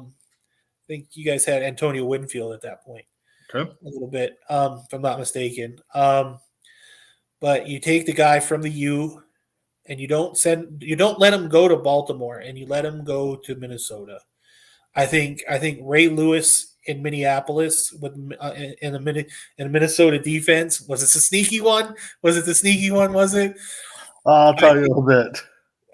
think you guys had Antonio Winfield at that point. Okay. A little bit, if I'm not mistaken. But you take the guy from the U, and you don't let him go to Baltimore, and you let him go to Minnesota. I think Ray Lewis in Minneapolis with in the Minnesota defense, was it a sneaky one? Was it? I'll tell you a little bit.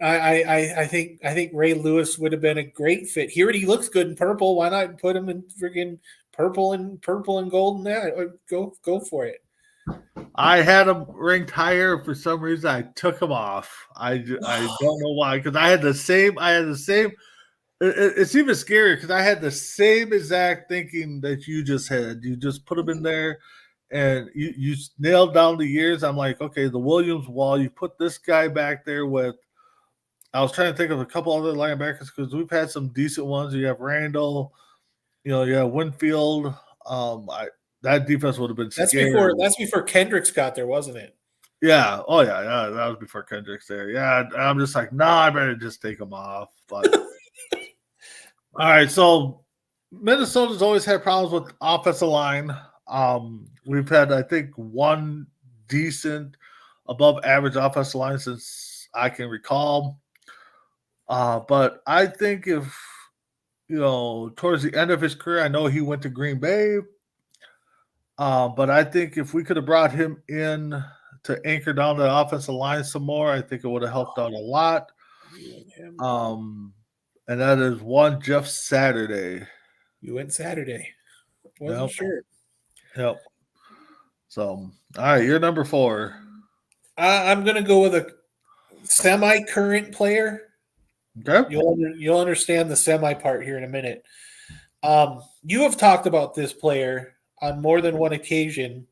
I think Ray Lewis would have been a great fit. He already looks good in purple. Why not put him in freaking purple and gold? Go for it. I had him ranked higher for some reason. I took him off. I don't know why, because I had the same. It's even scarier because I had the same exact thinking that you just had. You just put him in there, and you nailed down the years. I'm like, okay, the Williams wall. You put this guy back there with. I was trying to think of a couple other linebackers because we've had some decent ones. You have Randall, you have Winfield. That defense would have been scary. That's before Kendricks got there, wasn't it? Yeah. Oh yeah. That was before Kendricks there. Yeah. I'm just like, I better just take him off. But all right. So Minnesota's always had problems with offensive line. We've had, I think, one decent above average offensive line since I can recall. But I think if, towards the end of his career, I know he went to Green Bay. But I think if we could have brought him in to anchor down the offensive line some more, I think it would have helped out a lot. And that is one Jeff Saturday. You went Saturday. Wasn't sure. Yep. So, all right, you're number 4. I'm going to go with a semi-current player. Okay. You'll understand the semi part here in a minute. You have talked about this player on more than one occasion.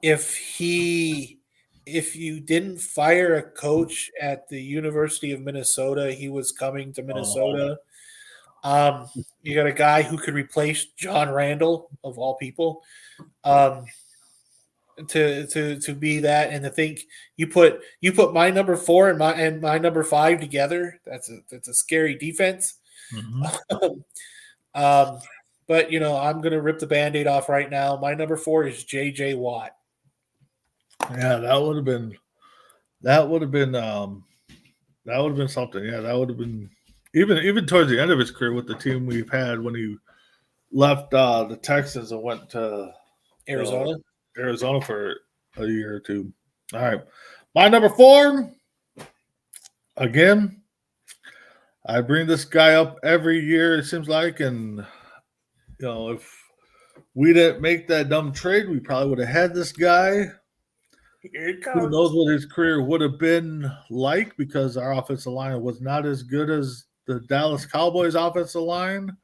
If you didn't fire a coach at the University of Minnesota, he was coming to Minnesota. You got a guy who could replace John Randall, of all people, to be that, and to think you put my number 4 and my number 5 together. That's a scary defense. Mm-hmm. But I'm going to rip the Band-Aid off right now. My number 4 is J.J. Watt. Yeah, that would have been something. Yeah, that would have been even towards the end of his career with the team we've had when he left the Texans and went to Arizona for a year or two. All right, my number 4. Again, I bring this guy up every year. It seems like, and if we didn't make that dumb trade, we probably would have had this guy. Who knows what his career would have been like, because our offensive line was not as good as the Dallas Cowboys offensive line.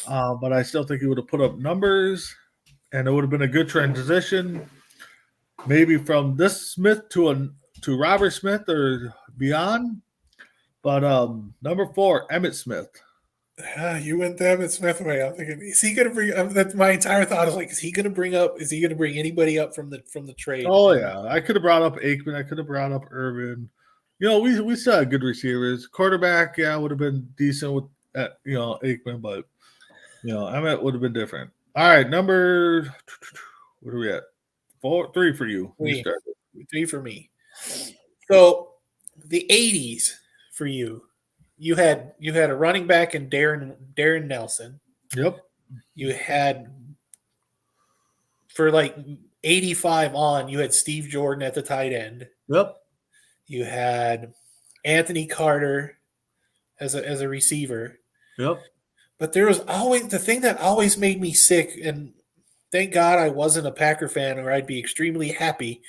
But I still think he would have put up numbers, and it would have been a good transition, maybe from this Smith to Robert Smith or beyond. But number 4, Emmitt Smith. You went the Emmitt Smith way. I'm thinking, is he going to bring? That's my entire thought. Is like, is he going to bring anybody up from the trade? Oh yeah, I could have brought up Aikman. I could have brought up Irvin. We still had good receivers. Quarterback, yeah, would have been decent with Aikman, but Emmitt would have been different. All right, number. What are we at? 3 for you. 3 for me. So the 80s for you. You had a running back in Darren Nelson. Yep. You had, for like 85 on, you had Steve Jordan at the tight end. Yep. You had Anthony Carter as a receiver. Yep. But there was always the thing that always made me sick, and thank God I wasn't a Packer fan, or I'd be extremely happy.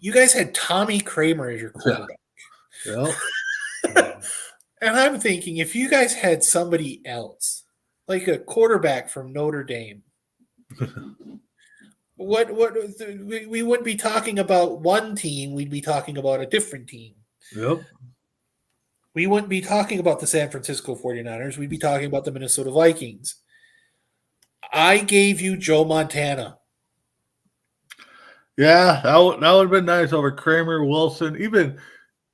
You guys had Tommy Kramer as your quarterback. Yep. And I'm thinking, if you guys had somebody else, like a quarterback from Notre Dame, we wouldn't be talking about one team. We'd be talking about a different team. Yep. We wouldn't be talking about the San Francisco 49ers. We'd be talking about the Minnesota Vikings. I gave you Joe Montana. Yeah, that would have been nice over Kramer, Wilson, even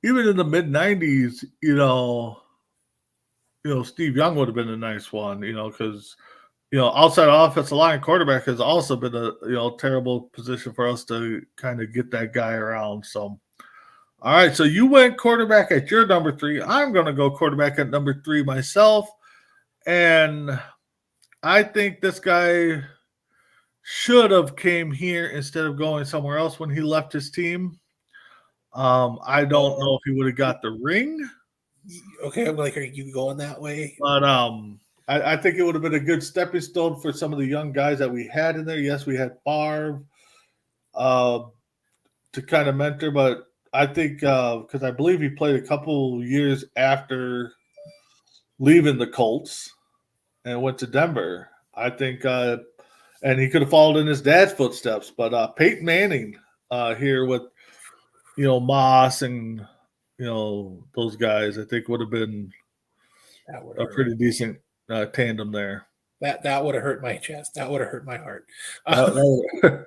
in the mid '90s. Steve Young would have been a nice one. Because outside offensive line, quarterback has also been a terrible position for us to kind of get that guy around. So, all right, so you went quarterback at your number 3. I'm going to go quarterback at number 3 myself, and I think this guy should have came here instead of going somewhere else when he left his team. I don't know if he would have got the ring. Okay, I'm like, are you going that way? But I think it would have been a good stepping stone for some of the young guys that we had in there. Yes, we had Favre to kind of mentor, but I think because I believe he played a couple years after leaving the Colts and went to Denver. I think, and he could have followed in his dad's footsteps. But Peyton Manning here with Moss and those guys, I think would have been a pretty decent tandem there. That would have hurt my chest. That would have hurt my heart. But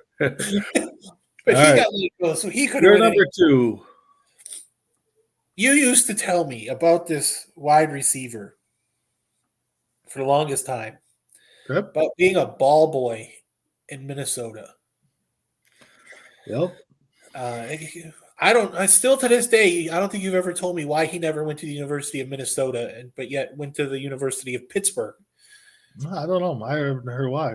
he got let go, so he could have. You're number 2. You used to tell me about this wide receiver for the longest time Yep. about being a ball boy in Minnesota. Yep. I still to this day, I don't think you've ever told me why he never went to the University of Minnesota, but yet went to the University of Pittsburgh. I don't know. I haven't heard why.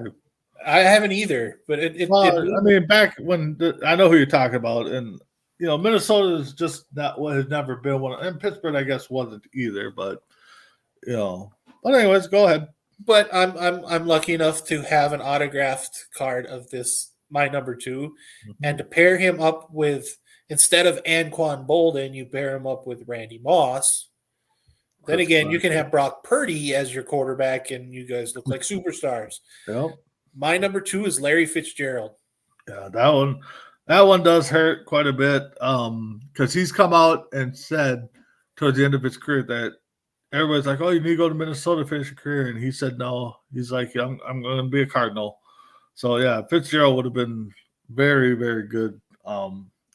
I haven't either, but I mean, back when I know who you're talking about, and Minnesota is just not what has never been one, and Pittsburgh, I guess, wasn't either. But but anyways, go ahead. But I'm lucky enough to have an autographed card of this my number 2, and to pair him up with, instead of Anquan Bolden, you pair him up with Randy Moss. Then again, you can have Brock Purdy as your quarterback, and you guys look like superstars. Yep. My number 2 is Larry Fitzgerald. Yeah, that one does hurt quite a bit because he's come out and said towards the end of his career that everybody's like, "Oh, you need to go to Minnesota to finish your career," and he said no. He's like, "Yeah, I'm going to be a Cardinal." So yeah, Fitzgerald would have been very, very good.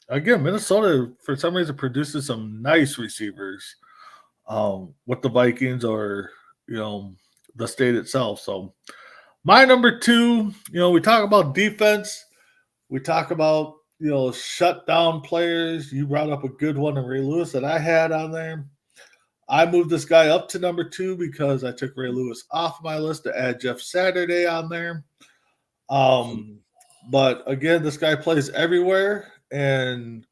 Again, Minnesota for some reason produces some nice receivers with the Vikings or the state itself. So my number 2, we talk about defense, we talk about shut down players. You brought up a good one in Ray Lewis that I had on there. I moved this guy up to number 2 because I took Ray Lewis off my list to add Jeff Saturday on there. But again, this guy plays everywhere, and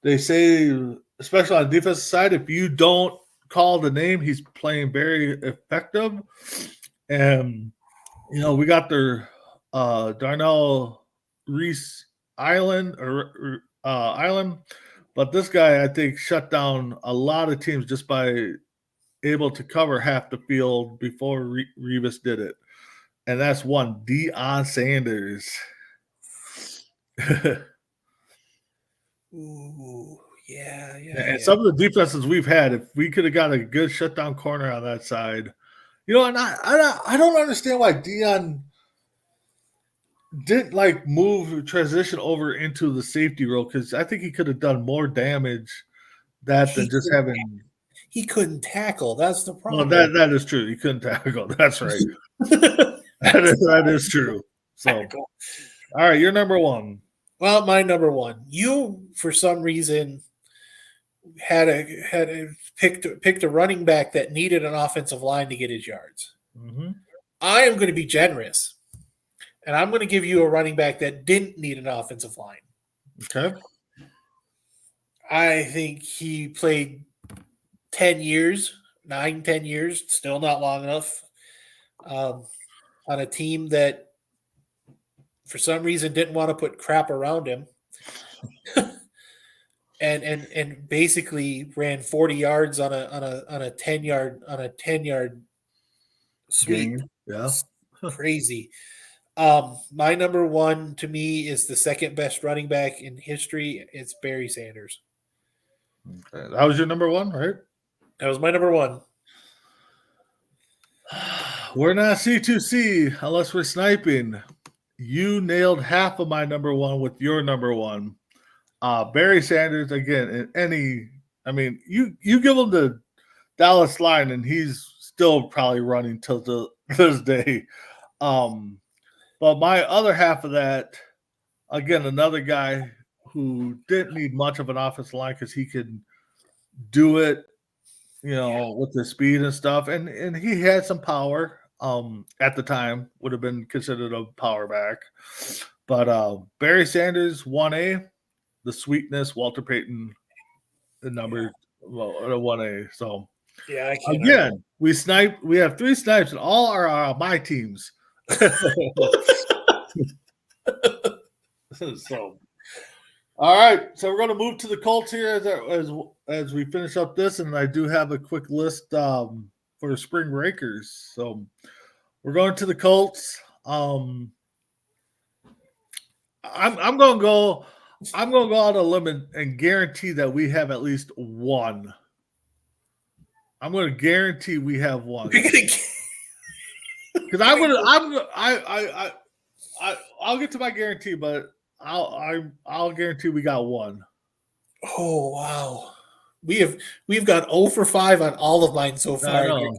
they say, especially on the defensive side, if you don't call the name, he's playing very effective. And we got their Darnell Reese Island, but this guy I think shut down a lot of teams just by able to cover half the field before Revis did it. And that's one, Deion Sanders. Ooh, yeah. And some of the defenses we've had, if we could have got a good shutdown corner on that side, and I don't understand why Deion didn't transition over into the safety role, because I think he could have done more damage than just having. He couldn't tackle. That's the problem. Well, that is true. He couldn't tackle. That's right. that is true. So, all right, you're number 1. Well, my number 1. You, for some reason, had picked a running back that needed an offensive line to get his yards. Mm-hmm. I am going to be generous, and I'm going to give you a running back that didn't need an offensive line. Okay. I think he played 10 years, 10 years, still not long enough, on a team that for some reason didn't want to put crap around him. and basically ran 40 yards on a 10-yard sweep. Game. Yeah. Crazy. My number 1 to me is the second best running back in history. It's Barry Sanders. Okay. That was your number 1, right? That was my number 1. We're not C2C unless we're sniping. You nailed half of my number 1 with your number 1. Barry Sanders, again, you give him the Dallas line and he's still probably running till this day. But my other half of that, again, another guy who didn't need much of an offensive line because he could do it, with the speed and stuff. And he had some power at the time, would have been considered a power back. But Barry Sanders, 1A, the sweetness, Walter Payton, the number 1A. So yeah, I can't again, we have 3 snipes and all are my teams. So all right, so we're going to move to the Colts here as we finish up this, and I do have a quick list for spring breakers. So we're going to the Colts. I'm going to go out on a limb and guarantee that we have at least one. I'm going to guarantee we have one. Because I'll get to my guarantee, but I'll guarantee we got one. Oh wow! we've got 0 for 5 on all of mine so I far. know.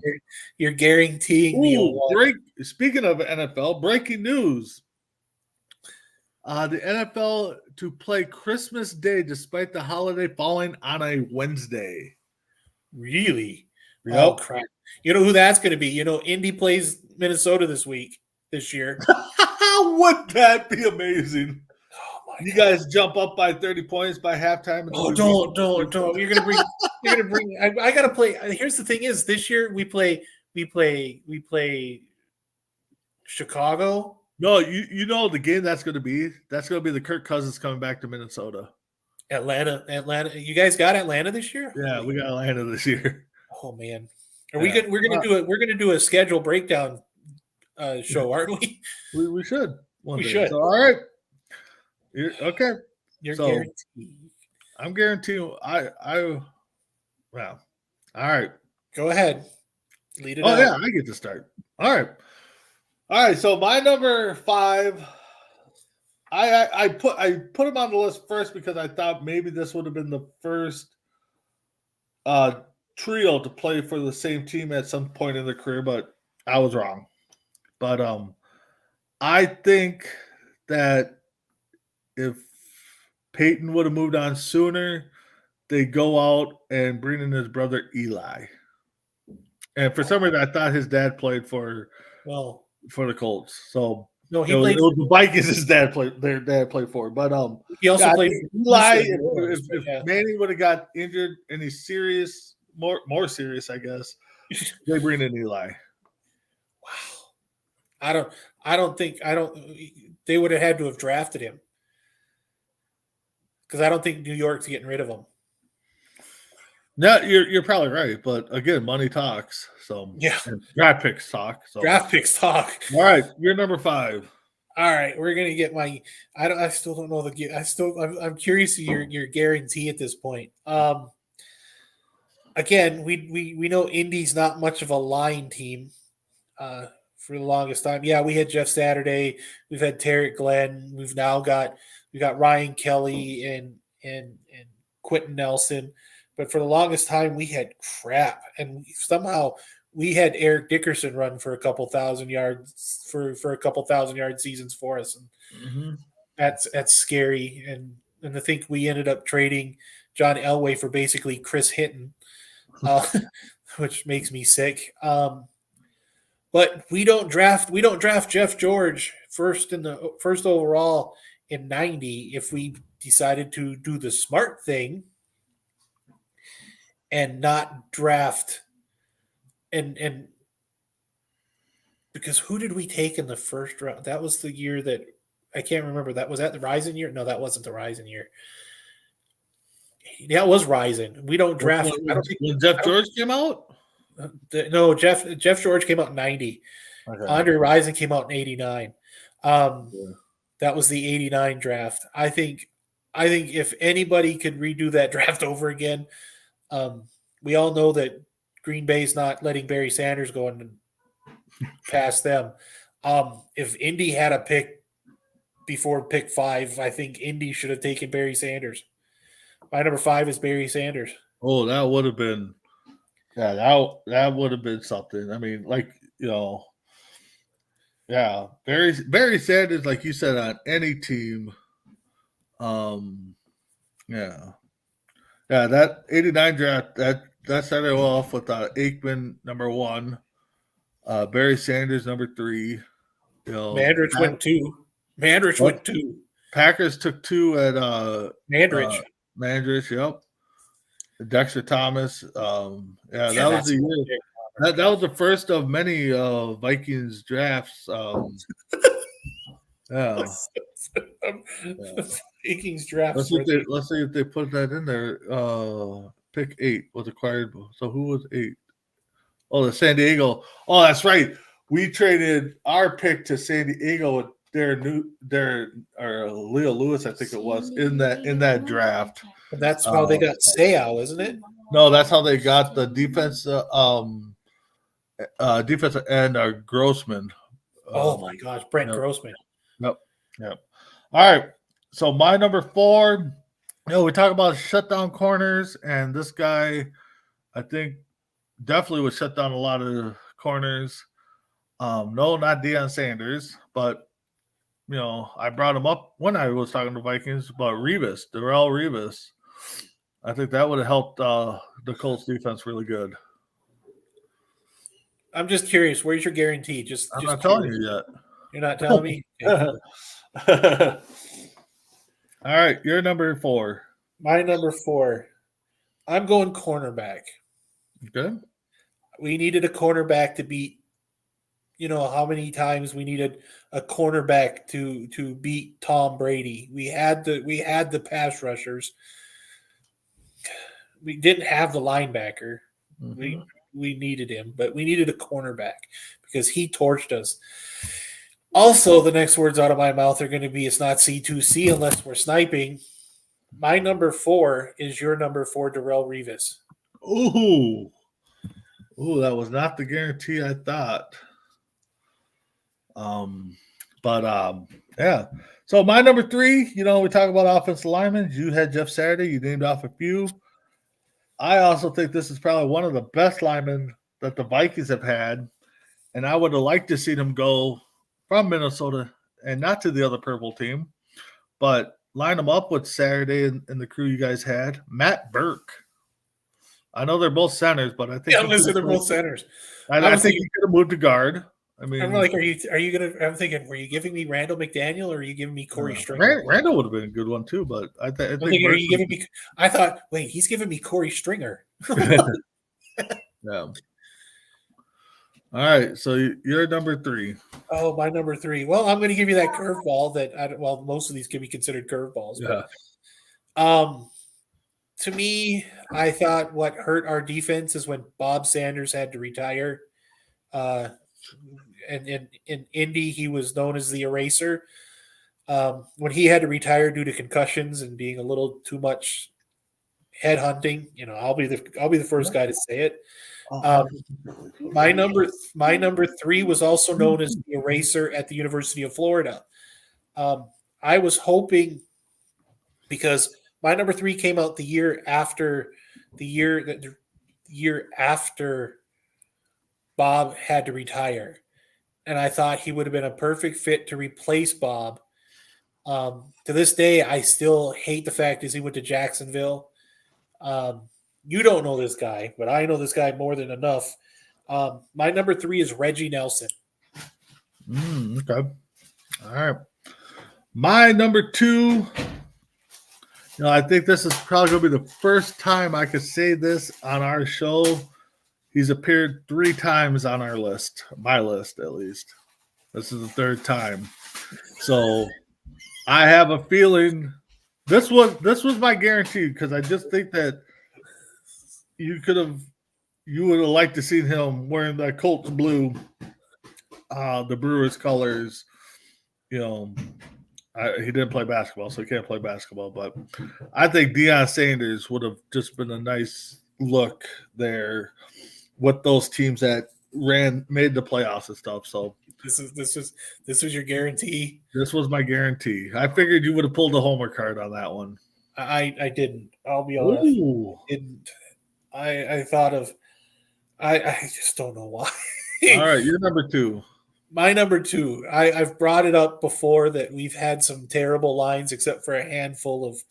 You're guaranteeing me a Ooh, one. speaking of NFL, breaking news. The NFL to play Christmas Day despite the holiday falling on a Wednesday. Really? Yep. Oh crap! You know who that's going to be? You know, Indy plays Minnesota this year. Would that be amazing? Oh my You God. guys jump up by 30 points by halftime. And Oh, we don't. You're gonna bring. I gotta play. Here's the thing: is this year we play Chicago. No, you know the game that's going to be. That's going to be the Kirk Cousins coming back to Minnesota. Atlanta. You guys got Atlanta this year? Yeah, we got Atlanta this year. Oh man, are we good? We're gonna do a schedule breakdown show, aren't we? We should. We should. So, all right. Okay. You're So, guaranteed. I'm guaranteeing. Well, all right. Go ahead. Lead it. Oh yeah, I get to start. All right. So my number 5. I put him on the list first because I thought maybe this would have been the first trio to play for the same team at some point in their career, but I was wrong. But I think that if Peyton would have moved on sooner, they go out and bring in his brother Eli. And for some reason, I thought his dad played for the Colts. So no, he played. It was the Vikings. Their dad played for. But he also played Eli. If Manny would have got injured and he's serious, more serious, I guess, they bring in Eli. Wow. I don't think they would have had to have drafted him. Because I don't think New York's getting rid of him. No, you're probably right, but again, money talks. So yeah, draft picks talk. So draft picks talk. All right, you're number 5. All right, we're gonna get my. I still don't know I'm curious to your guarantee at this point. Again, we know Indy's not much of a line team. For the longest time, yeah, we had Jeff Saturday, we've had Tarek Glenn, we got Ryan Kelly and Quentin Nelson. But for the longest time, we had crap, and somehow we had Eric Dickerson run for a couple thousand yards for a couple thousand yard seasons for us, and that's scary. And I think we ended up trading John Elway for basically Chris Hinton, which makes me sick. But we don't draft Jeff George first overall in 90 if we decided to do the smart thing and not draft and because who did we take in the first round? That was the year that I can't remember. Was that the Rising year? No, that wasn't the Rising year. Yeah, it was Rising. We don't draft. When Jeff George came out? No, Jeff George came out in 90. Okay. Andre Rison came out in 89. That was the 89 draft. I think if anybody could redo that draft over again, we all know that Green Bay's not letting Barry Sanders go and past them. If Indy had a pick before pick 5, I think Indy should have taken Barry Sanders. My number 5 is Barry Sanders. Oh, that would have been that would have been something. I mean, Barry Sanders, like you said, on any team. That 89 draft that started off with Aikman number 1, Barry Sanders number 3. Mandrich went 2. Went 2. Packers took 2 at Mandrich. Mandrich, yep. Dexter Thomas. That was the year. That was the first of many Vikings drafts. Vikings draft. Let's see if they put that in there. Pick 8 was acquired. So who was 8? Oh, the San Diego. Oh, that's right. We traded our pick to San Diego with Leo Lewis, I think it was, in that draft. And that's how they got Seau, isn't it? No, that's how they got the defense end, Grossman. Oh my gosh, Brent Grossman. Yep. All right. So my number 4, we talk about shutdown corners, and this guy, I think, definitely would shut down a lot of corners. No, not Deion Sanders, but I brought him up when I was talking to Vikings, but Darrelle Revis. I think that would have helped the Colts defense really good. I'm just curious. Where's your guarantee? I'm not curious. telling you yet. You're not telling me? All right, you're number 4. My number 4. I'm going cornerback. Okay. We needed a cornerback to beat. How many times we needed a cornerback to beat Tom Brady. We had the pass rushers. We didn't have the linebacker. Mm-hmm. We needed him, but we needed a cornerback because he torched us. Also, the next words out of my mouth are going to be, it's not C2C unless we're sniping. My number 4 is your number 4, Darrelle Revis. Ooh, that was not the guarantee I thought. Yeah. So my number 3, we talk about offensive linemen. You had Jeff Saturday. You named off a few. I also think this is probably one of the best linemen that the Vikings have had, and I would have liked to see them go from Minnesota and not to the other purple team, but line them up with Saturday and the crew you guys had. Matt Burke. I know they're both centers, but I think they're both centers. I think he could have moved to guard. I mean, I'm like, are you gonna? I'm thinking, were you giving me Randall McDaniel or are you giving me Corey Stringer? Randall would have been a good one too, but I think. Are you giving me? I thought, wait, he's giving me Corey Stringer. Yeah. All right, so you're number 3. Oh, my number 3. Well, I'm going to give you that curveball that. Most of these can be considered curveballs. Yeah. But, to me, I thought what hurt our defense is when Bob Sanders had to retire. And in Indy, he was known as the eraser. When he had to retire due to concussions and being a little too much head hunting, I'll be the first guy to say it. My number 3 was also known as the eraser at the University of Florida. I was hoping, because my number 3 came out the year after Bob had to retire. And I thought he would have been a perfect fit to replace Bob. To this day, I still hate the fact is he went to Jacksonville. You don't know this guy, but I know this guy more than enough. My number 3 is Reggie Nelson. Okay. All right. My number 2, I think this is probably going to be the first time I could say this on our show. He's appeared 3 times on our list, my list at least. This is the 3rd time. So I have a feeling this was my guarantee, because I just think that you would have liked to see him wearing that Colts blue, the Brewers colors. He didn't play basketball, so he can't play basketball. But I think Deion Sanders would have just been a nice look there with those teams that made the playoffs and stuff. So this was your guarantee. This was my guarantee. I figured you would have pulled the homer card on that one. I didn't. I'll be honest. Ooh. Didn't. I thought of. I just don't know why. All right, you're number 2. My number 2. I've brought it up before that we've had some terrible lines, except for a handful of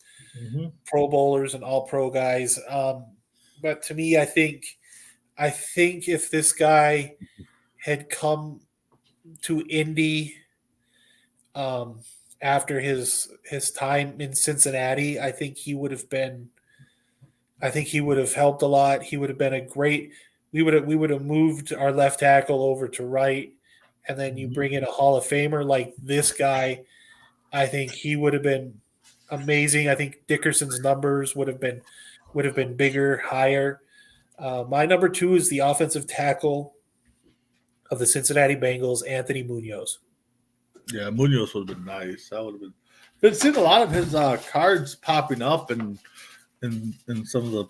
Pro Bowlers and All Pro guys. But to me, I think if this guy had come to Indy after his time in Cincinnati, I think he would have helped a lot. He would have been a great. We would have moved our left tackle over to right, and then you bring in a Hall of Famer like this guy. I think he would have been amazing. I think Dickerson's numbers would have been bigger, higher. My number 2 is the offensive tackle of the Cincinnati Bengals, Anthony Munoz. Yeah, Munoz would have been nice. That would have been. I've seen a lot of his cards popping up in some of the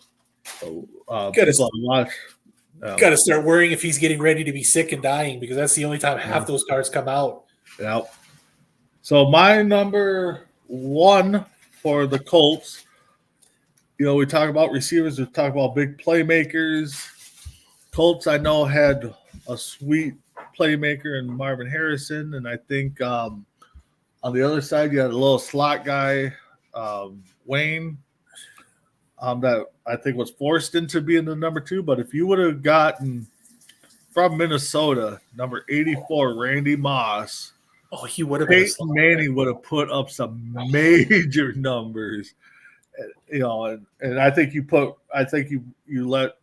people I watch. Got to start worrying if he's getting ready to be sick and dying, because that's the only time half those cards come out. Yeah. So my number 1 for the Colts we talk about receivers, we talk about big playmakers. Colts, I know, had a sweet playmaker in Marvin Harrison, and I think on the other side you had a little slot guy, Wayne, that I think was forced into being the number 2. But if you would have gotten from Minnesota, number 84, Randy Moss, he would have been. Peyton Manning would have put up some major numbers, and I think you let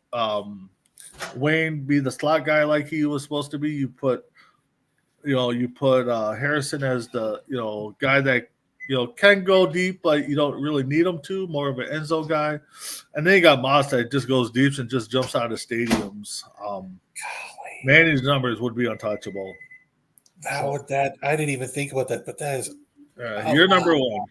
Wayne be the slot guy like he was supposed to be. You put Harrison as the guy that can go deep, but you don't really need him to. More of an end zone guy, and then you got Moss that just goes deep and just jumps out of stadiums. Manning's numbers would be untouchable. I didn't even think about that, but that is you're number 1.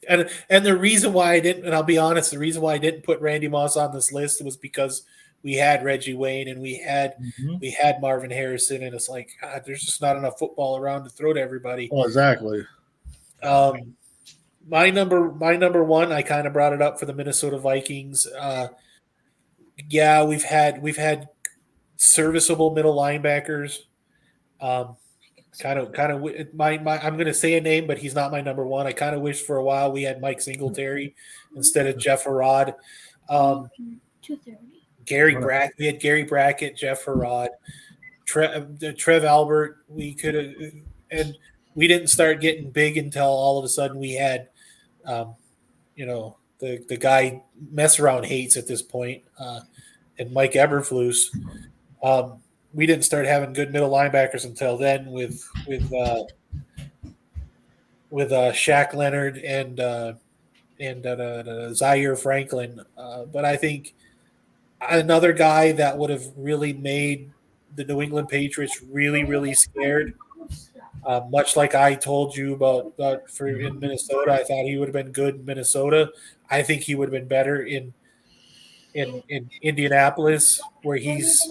And the reason why I didn't, and I'll be honest, the reason why I didn't put Randy Moss on this list was because we had Reggie Wayne and we had Marvin Harrison, and it's like, God, there's just not enough football around to throw to everybody. Oh, exactly. My number 1, I kind of brought it up for the Minnesota Vikings. We've had serviceable middle linebackers. I'm going to say a name, but he's not my number 1. I kind of wish for a while we had Mike Singletary instead of Jeff Harrod. 2:30. We had Gary Brackett, Jeff Harrod, Trev Albert. We could have, and we didn't start getting big until all of a sudden we had, the guy mess around hates at this point, and Mike Eberflus. We didn't start having good middle linebackers until then with Shaq Leonard and Zaire Franklin. But I think another guy that would have really made the New England Patriots really, really scared, much like I told you about in Minnesota. I thought he would have been good in Minnesota. I think he would have been better in Indianapolis, where he's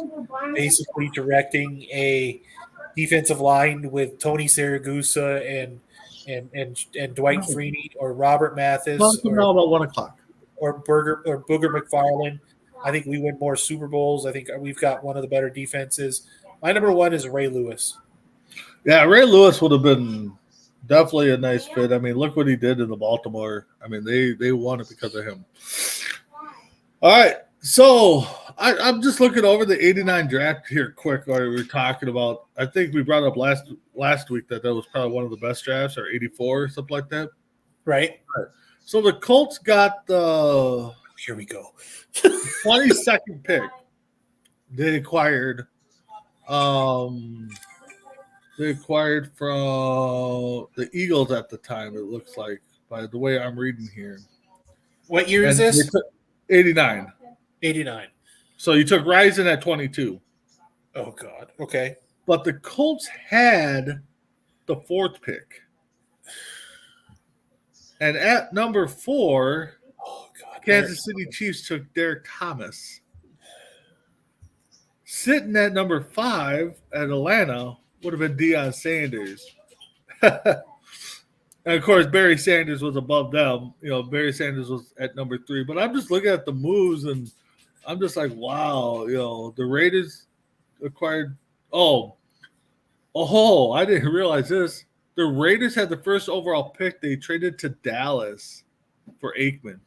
basically directing a defensive line with Tony Siragusa and Dwight Freeney or Robert Mathis about 1 o'clock or Booger McFarland. I think we win more Super Bowls. I think we've got one of the better defenses. My number 1 is Ray Lewis. Yeah, Ray Lewis would have been definitely a nice fit. I mean, look what he did in the Baltimore. I mean, they won it because of him. All right, so I'm just looking over the 89 draft here quick. While we were talking about, I think we brought up last week that was probably one of the best drafts, or 84 or something like that. Right. So the Colts got the here we go 22nd pick. They acquired from the Eagles at the time. It looks like, by the way I'm reading here. What year is this? 89. 89. So you took Rison at 22. Oh, God. Okay. But the Colts had the 4th pick. And at number 4, Kansas City Chiefs took Derek Thomas. Sitting at number 5 at Atlanta would have been Deion Sanders. And, of course, Barry Sanders was above them. Barry Sanders was at number 3. But I'm just looking at the moves, and I'm just like, wow. The Raiders acquired – I didn't realize this. The Raiders had the first overall pick. They traded to Dallas for Aikman.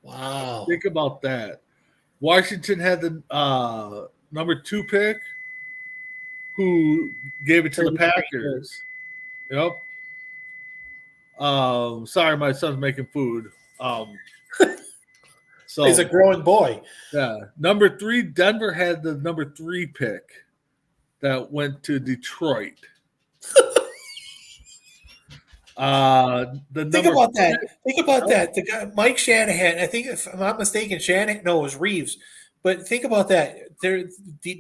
Wow. Think about that. Washington had the number 2 pick, who gave it to the Packers. Yep. Sorry, my son's making food. So he's a growing boy. Yeah. Number 3, Denver had the number 3 pick that went to Detroit. Think about that. The guy, Mike Shanahan, I think, if I'm not mistaken, it was Reeves. But think about that.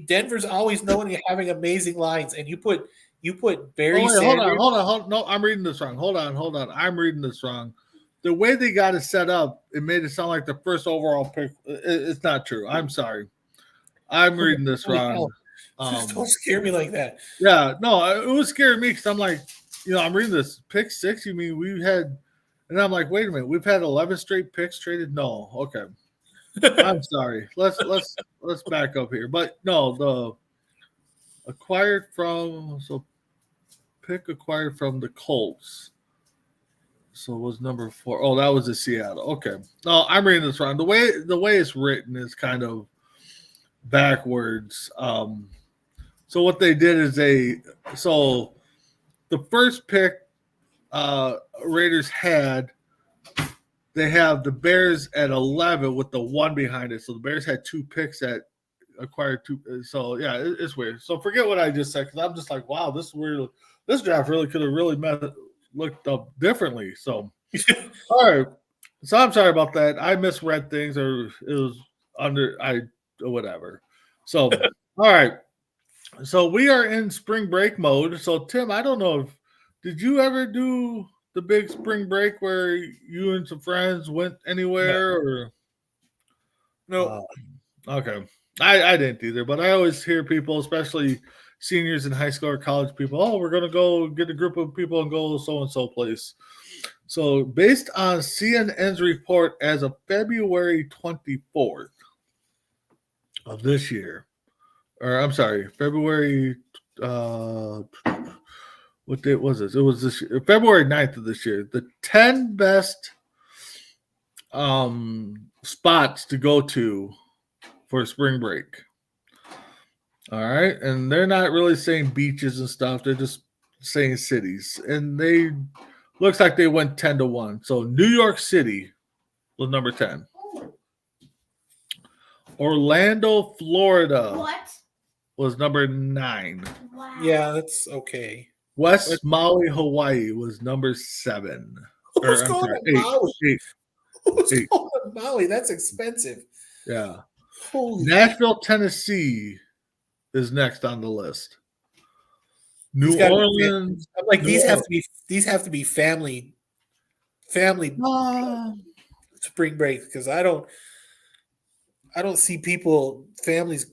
Denver's always known for having amazing lines, and you put Barry Sanders. Hold on. No, I'm reading this wrong. Hold on. I'm reading this wrong. The way they got it set up, it made it sound like the first overall pick. It's not true. I'm sorry. I'm reading this wrong. Don't scare me like that. Yeah, no, it was scaring me because I'm like, I'm reading this pick 6. You mean we had, And I'm like, wait a minute, we've had 11 straight picks traded. No, okay. I'm sorry. Let's back up here. But no, the acquired from pick acquired from the Colts. So it was number 4. Oh, that was the Seattle. Okay. No, I'm reading this wrong. The way it's written is kind of backwards. So what they did is the first pick Raiders had, they have the Bears at 11 with the 1 behind it. So the Bears had 2 picks that acquired 2. So yeah, it's weird. So forget what I just said, because I'm just like, wow, this draft really could have really looked up differently. So all right. So I'm sorry about that. I misread things, or it was whatever. So all right. So we are in spring break mode. So Tim, I don't know did you ever do the big spring break where you and some friends went anywhere? Or No. Okay. I didn't either, but I always hear people, especially seniors in high school or college people, oh, we're going to go get a group of people and go so-and-so place. So based on CNN's report as of February 24th of this year, or I'm sorry, February, what date was this? It was this year, February 9th of this year. The 10 best spots to go to for spring break. All right. And they're not really saying beaches and stuff. They're just saying cities. And they looks like they went 10-1. So New York City was number 10. Orlando, Florida was number 9. Wow. Yeah, that's okay. West Maui, Hawaii was number 7. Who's going to Maui? 8. Who's going to Maui? That's expensive. Yeah. Holy Nashville, Tennessee is next on the list. New Orleans. I'm like, these have to be family spring break, because I don't see families.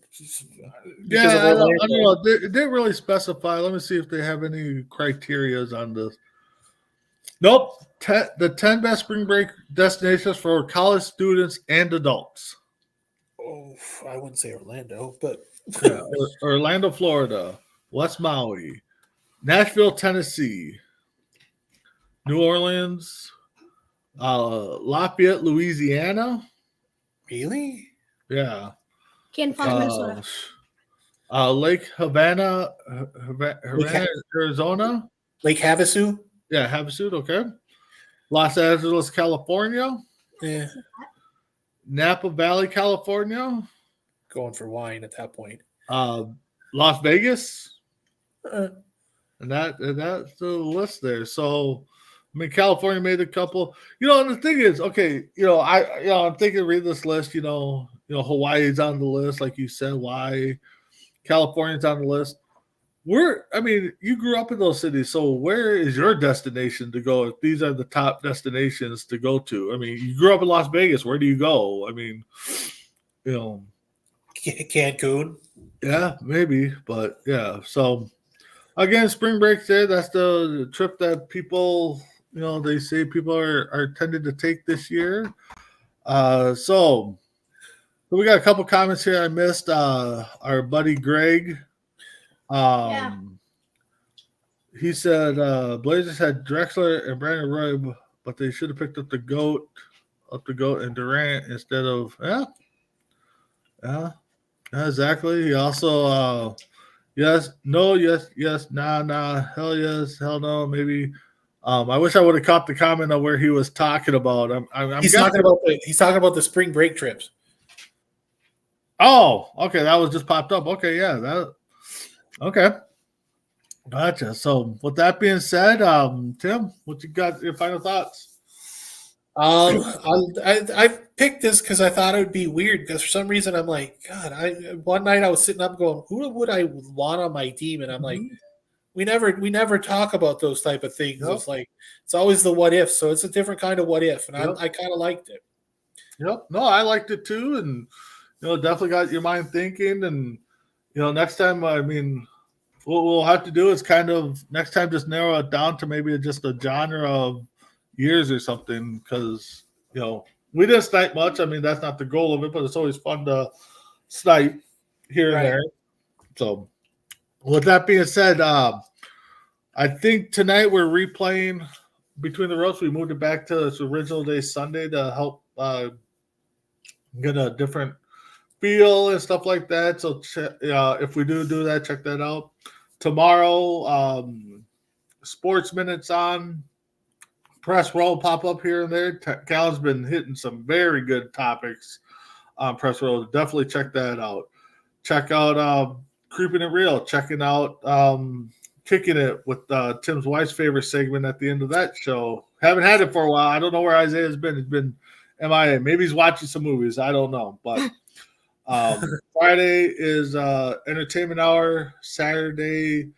Yeah, I don't know. They didn't really specify. Let me see if they have any criterias on this. Nope. The 10 best spring break destinations for college students and adults. Oh, I wouldn't say Orlando, but Yeah, Orlando, Florida, West Maui, Nashville, Tennessee, New Orleans, Lafayette, Louisiana. Really? Yeah. Can't find Minnesota. Lake Havana, Arizona. Lake Havasu? Yeah, Havasu, okay. Los Angeles, California. Yeah. Napa Valley, California. Going for wine at that point. Las Vegas. And that's the list there. So, I mean, California made a couple. And the thing is, okay, I'm thinking, read this list. Hawaii's on the list, like you said. Why? California's on the list. You grew up in those cities, so where is your destination to go if these are the top destinations to go to? I mean, you grew up in Las Vegas. Where do you go? I mean, Cancun. Yeah, maybe, but yeah. So again, spring break there. That's the trip that people, they say people are tending to take this year. So we got a couple comments here I missed. Our buddy Greg. He said Blazers had Drexler and Brandon Roy, but they should have picked up the GOAT and Durant instead of exactly. He also yes, no, yes, nah, hell yes, hell no, maybe. I wish I would have caught the comment of where he was talking about. He's talking about the spring break trips. Oh, okay, that was just popped up. Okay, yeah, okay. Gotcha. So with that being said, Tim, what you got? Your final thoughts? I picked this because I thought it would be weird, because for some reason I'm like, God, one night I was sitting up going, who would I want on my team? And I'm like, we never talk about those type of things. Yep. It's like, it's always the what if. So it's a different kind of what if. And I kind of liked it. Yep. No, I liked it too. And, definitely got your mind thinking. And, next time, I mean, what we'll have to do is kind of next time just narrow it down to maybe just a genre of, years or something because, we didn't snipe much. I mean, that's not the goal of it, but it's always fun to snipe here and there. So with that being said, I think tonight we're replaying Between the Ropes. We moved it back to its original day Sunday to help get a different feel and stuff like that. So if we do that, check that out. Tomorrow, Sports Minutes on. Press Roll pop up here and there. Cal's been hitting some very good topics on Press Roll. Definitely check that out. Check out Creeping It Real. Checking out Kicking It with Tim's wife's favorite segment at the end of that show. Haven't had it for a while. I don't know where Isaiah's been. He's been MIA. Maybe he's watching some movies. I don't know. But Friday is Entertainment Hour. Saturday,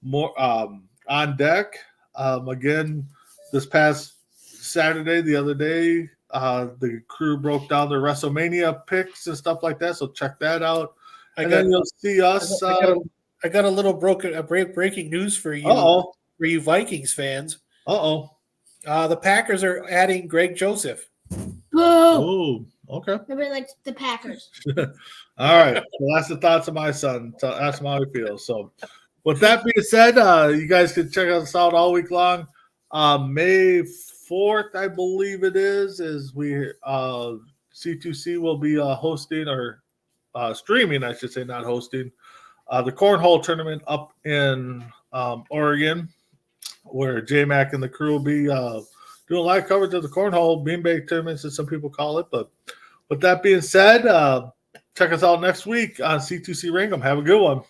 more on deck. Again, this past Saturday, the other day, the crew broke down the WrestleMania picks and stuff like that. So check that out. Then you'll see us. I got a little breaking news for you. For you Vikings fans. The Packers are adding Greg Joseph. Boo! Oh, okay. Nobody likes the Packers. All right. Well, that's the thoughts of my son. That's how he feels. So, with that being said, you guys can check us out all week long. May 4th, I believe it is we C2C will be hosting or streaming, I should say, not hosting, the Cornhole tournament up in Oregon, where J-Mac and the crew will be doing live coverage of the Cornhole beanbag tournaments, as some people call it. But with that being said, check us out next week on C2C Rankem. Have a good one.